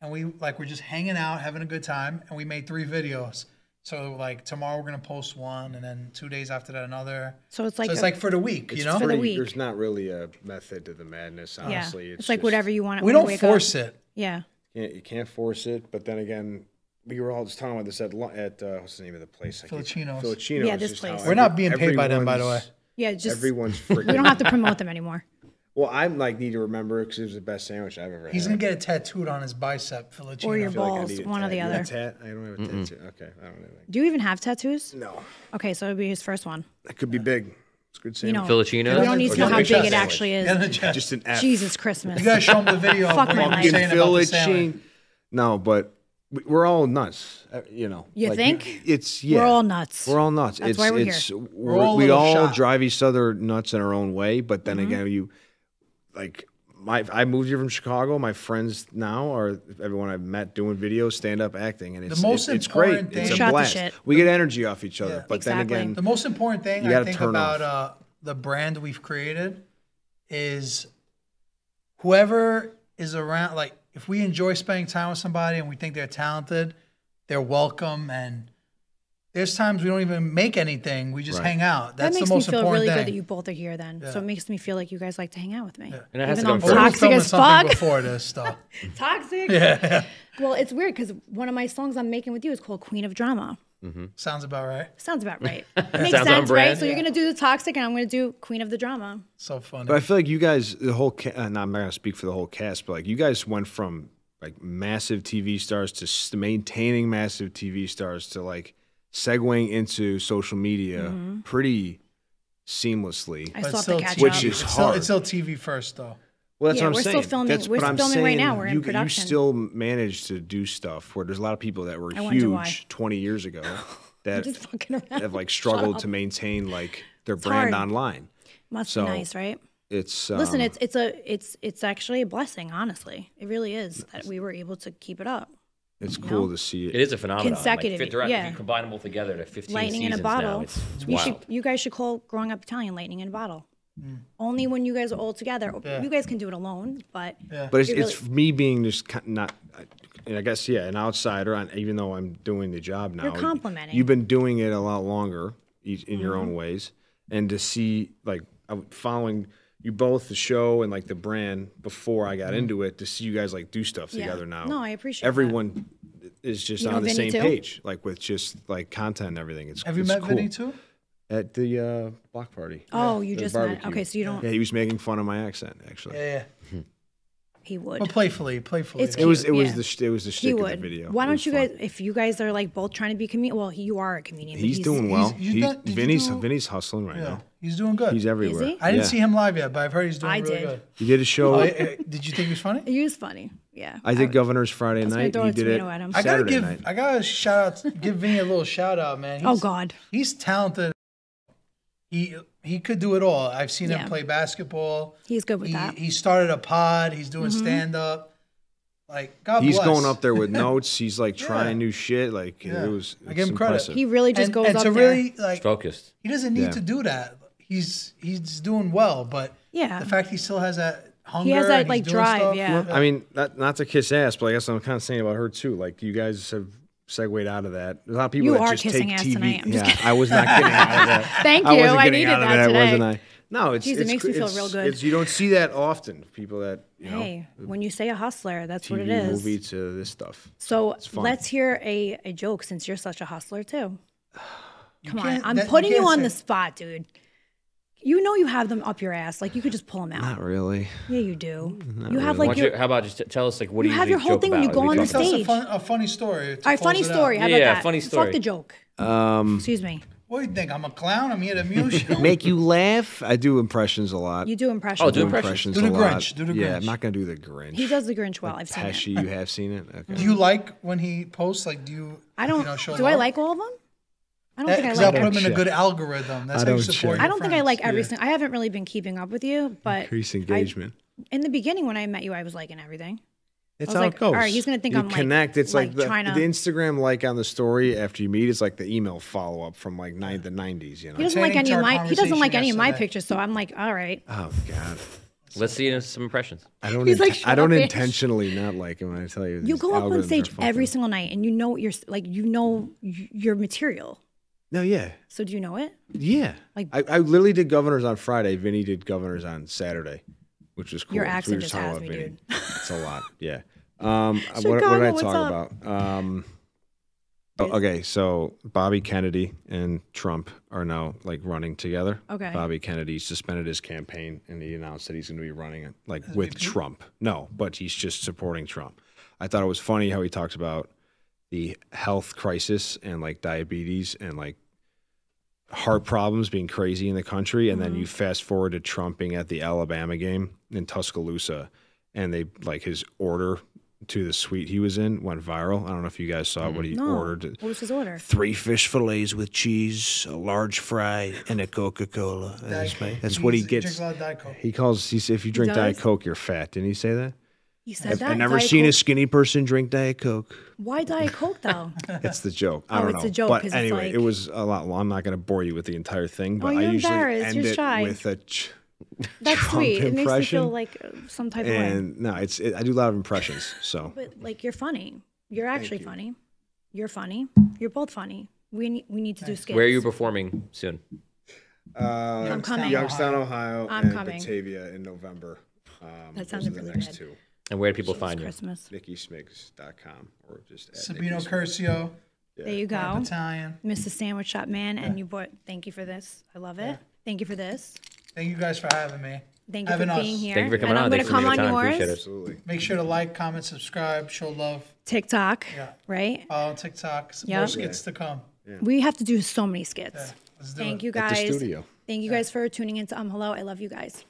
and we're just hanging out, having a good time, and we made 3 videos. So like tomorrow we're gonna post one, and then 2 days after that another. So it's like So it's like for the week, you know. for the Pretty- week. There's not really a method to the madness, yeah. honestly. It's like just- whatever you want. We when you don't wake force up. it. Yeah. You can't force it, but then again, we were all just talking about this at what's the name of the place? Filipino's. Filipino's. Yeah, this just how place. We're not being paid by them, by the way. everyone's- Yeah. Just Everyone's freaking. we don't have to promote them anymore. Well, I like need to remember it because it was the best sandwich I've ever He's had. gonna get it tattooed on his bicep, Filipino. Or your I feel like I balls, need a one or the tat. You other. got a tat? I don't have a tattoo. Okay, I don't have anything. Do you even have tattoos? No, Okay, so it'll be his first one. that could be big. It's good You sandwich. know, Filipino? we don't need to know how big it actually is. Get in the chest. Just an F. Jesus Christmas. You gotta show him the video of Fuck what my you're life. saying about the salmon. Filipino. No, but we're all nuts. You know. You think? It's We're all nuts. We're all nuts. That's why we're here. all a we little all shot. drive each other nuts in our own way, but then Mm-hmm. again, I moved here from Chicago. My friends now are everyone I've met doing videos, stand up acting, and it's most it's great. important It's thing- a Shot the blast. shit. We get energy off each other, Yeah. but Exactly. then again, The most important thing You I gotta think turn about the brand we've created is whoever is around. Like, if we enjoy spending time with somebody and we think they're talented, they're welcome. And there's times we don't even make anything; we just Right. hang out. That That's makes the me most feel important really thing. good that you both are here then. So it makes me feel like you guys like to hang out with me. And it has Even to though I'm come We were first. toxic filming as something fuck. before this stuff. Toxic? Yeah, Well, it's weird because one of my songs I'm making with you is called Queen of Drama. sounds about right. Sounds about right. Makes Sounds sense, on right? brand. So you're going to do the toxic and I'm going to do Queen of the Drama. So funny. but I feel like you guys, the whole, I'm not gonna speak for the whole cast, but like you guys went from like massive TV stars to maintaining massive TV stars to like segueing into social media pretty seamlessly. I But still have still to catch TV. Which up. is It's still- hard. It's still TV first, though. Well, that's Yeah, what I'm we're still saying. filming- That's we're what I'm filming right saying. now. We're in you production. still managed to do stuff where there's a lot of people that were I wonder why. huge 20 years ago that Just fucking around. have like Shut struggled up. to maintain like their brand hard. online. Must So, be nice, right? It's Listen, it's actually a blessing, honestly. It really is that we were able to keep it up. it's cool to see It is a phenomenon. Consecutive, Like, if yeah. you combine them all together to 15 Lightning in seasons a bottle. now, it's you wild. you guys should call Growing Up Italian Lightning in a Bottle. Only when you guys are all together. Yeah. You guys can do it alone, but But it's, It it's me being just not, and I guess, yeah, an outsider, even though I'm doing the job now. You're complimenting. You've been doing it a lot longer in your own ways. And to see, like, I'm following you both, the show and like the brand, before I got into it, to see you guys like do stuff together now. No, I appreciate everyone is just You know on the Vinny same too? page, like with just like content and everything. Have you it's met cool. Vinny too? At the block party. Oh, you The just met. barbecue. Okay, so you don't. Yeah, he was making fun of my accent actually. Yeah. He would. But playfully. It's It was cute, yeah. the shtick He of the would. video. Why It don't was you fun. guys? If you guys are like both trying to be comedian, well, you are a comedian. but He's doing well. did you Vinny's hustling right Yeah, now. he's doing good. He's everywhere. he? I didn't Yeah. see him live yet, but I've heard he's doing I really did. good. He did a show. Did you think he was funny? He was funny. Yeah. I did Governor's Friday gonna night. throw He a did it tomato at him. Saturday night. I gotta shout out, give Vinny a little shout out, man. Oh God. He's talented. He could do it all. I've seen Yeah. him play basketball. He's good with that. He started a pod. He's doing stand up. Like God He's bless. going up there with notes. He's like trying new shit. Like Yeah. it was. I give him it's credit. impressive. He really just goes and up to there. really like Focused. he doesn't need Yeah. to do that. He's doing well, but Yeah. the fact he still has that hunger. He has that, and he's like, doing drive, stuff, yeah. I mean, not to kiss ass, but I guess I'm kind of saying about her too. Like you guys have segued out of that. There's a lot of people You that are just take kissing ass TV. tonight. I'm just Yeah, I was not getting out of that. Thank I you. wasn't I getting needed out of that today. wasn't I? No, it's Jeez, it makes me feel it's- real good. It's, you don't see that often. People that you know, Hey, when you say a hustler, that's what TV, it is. movie to this stuff. So fun. let's hear a joke since you're such a hustler too. Come on, can't- I'm that- you putting you can't on say- the spot, dude. You know you have them up your ass. Like you could just pull them out. Not really. Yeah, you do. You have Why like don't you, your. how about just tell us like what You do you have usually your whole joke thing when you about? go What on do the you talk stage. about? a funny story. All right, funny story. How about Yeah, that? funny Fuck story. the joke. Excuse me. What do you think? I'm a clown. I'm here to amuse you. Make you laugh. I do impressions a lot. You do impressions. Oh, do do impressions. Do the a lot. Grinch, do the Yeah, Grinch. I'm not gonna do the Grinch. He does the Grinch well. I've seen Pesci, it. you have seen it. Okay. Do you like when he posts? Like, do you? I don't. You know, show do I love? like all of them? I don't think I Because like. I'll put Every, him in a check. good algorithm. That's I how you don't support check. your I don't think I friends. like every Yeah. single. I haven't really been keeping up with you, but Increase engagement. in the beginning when I met you, I was liking everything. It's I was how like, it goes. all right, he's gonna think you I'm, like- connect. It's like, the trying to- Instagram like on the story after you meet. It's like the email follow up from like the 90s. You know. He doesn't like Pertaining any to of our my. He doesn't like conversation any of my yesterday. pictures, so I'm like, all right. Oh God. Let's see some impressions. I don't. He's like, "Shut I don't up, bitch." intentionally not like him. When I tell you, You these go up on algorithms stage are fucking- every single night, and you know what you're like. You know your material. No, yeah, So do you know it? yeah. Like- I literally did Governors on Friday. Vinny did Governors on Saturday, which was cool. Your So we accent were just talking has about me, Vinny. dude. It's a lot. Yeah. What did Chicago, I what's talk up? about? Okay, so Bobby Kennedy and Trump are now like running together. Okay. Bobby Kennedy suspended his campaign and he announced that he's going to be running like with Trump. No, but he's just supporting Trump. I thought it was funny how he talks about the health crisis and like diabetes and like heart problems being crazy in the country, and then you fast forward to Trump being at the Alabama game in Tuscaloosa, and they like his order to the suite he was in went viral. I don't know if you guys saw what he No. ordered. What was his order? 3 fish fillets with cheese, a large fry, and a Coca-Cola. That's what he He gets. drinks a lot of Diet Coke. He said, if you drink Diet does? Coke, you're fat. Didn't he say that? He said that. I've never Diet seen a Coke- skinny person drink Diet Coke. Why Diet Coke though? That's the joke. I Oh, don't it's know. a joke, But 'cause it's anyway, like- it was a lot long. I'm not going to bore you with the entire thing, but Oh, I you're usually embarrassed. end You're it shy. with a That's Trump sweet. It makes me impression. feel like some type of way. And no, I do a lot of impressions. So But like you're funny. You're actually funny. You're funny. You're both funny. We need to do skits. Where are you performing soon? I'm coming. Youngstown, Ohio, I'm and coming. Batavia in November. That Those sounded are the really next good. two. And where do people find you? Christmas. NickySmigs.com or just at Sabino Nicky Smigs. Curcio, There you go. Italian. Mr. Sandwich Shop Man, and you bought. Thank you for this. I love it. Thank you for this. Thank you guys for having me. Thank you for Having us. being here. Thank you for coming and on. I'm going Thanks to for come on making time. Appreciate yours. it. Absolutely. Make sure to like, comment, subscribe, show love. TikTok. Yeah. Right. Follow TikTok. Some Yep. more skits to come. We have to do so many skits. Let's do Thank it. you At the guys. studio. Thank you guys for tuning into Hello. I love you guys.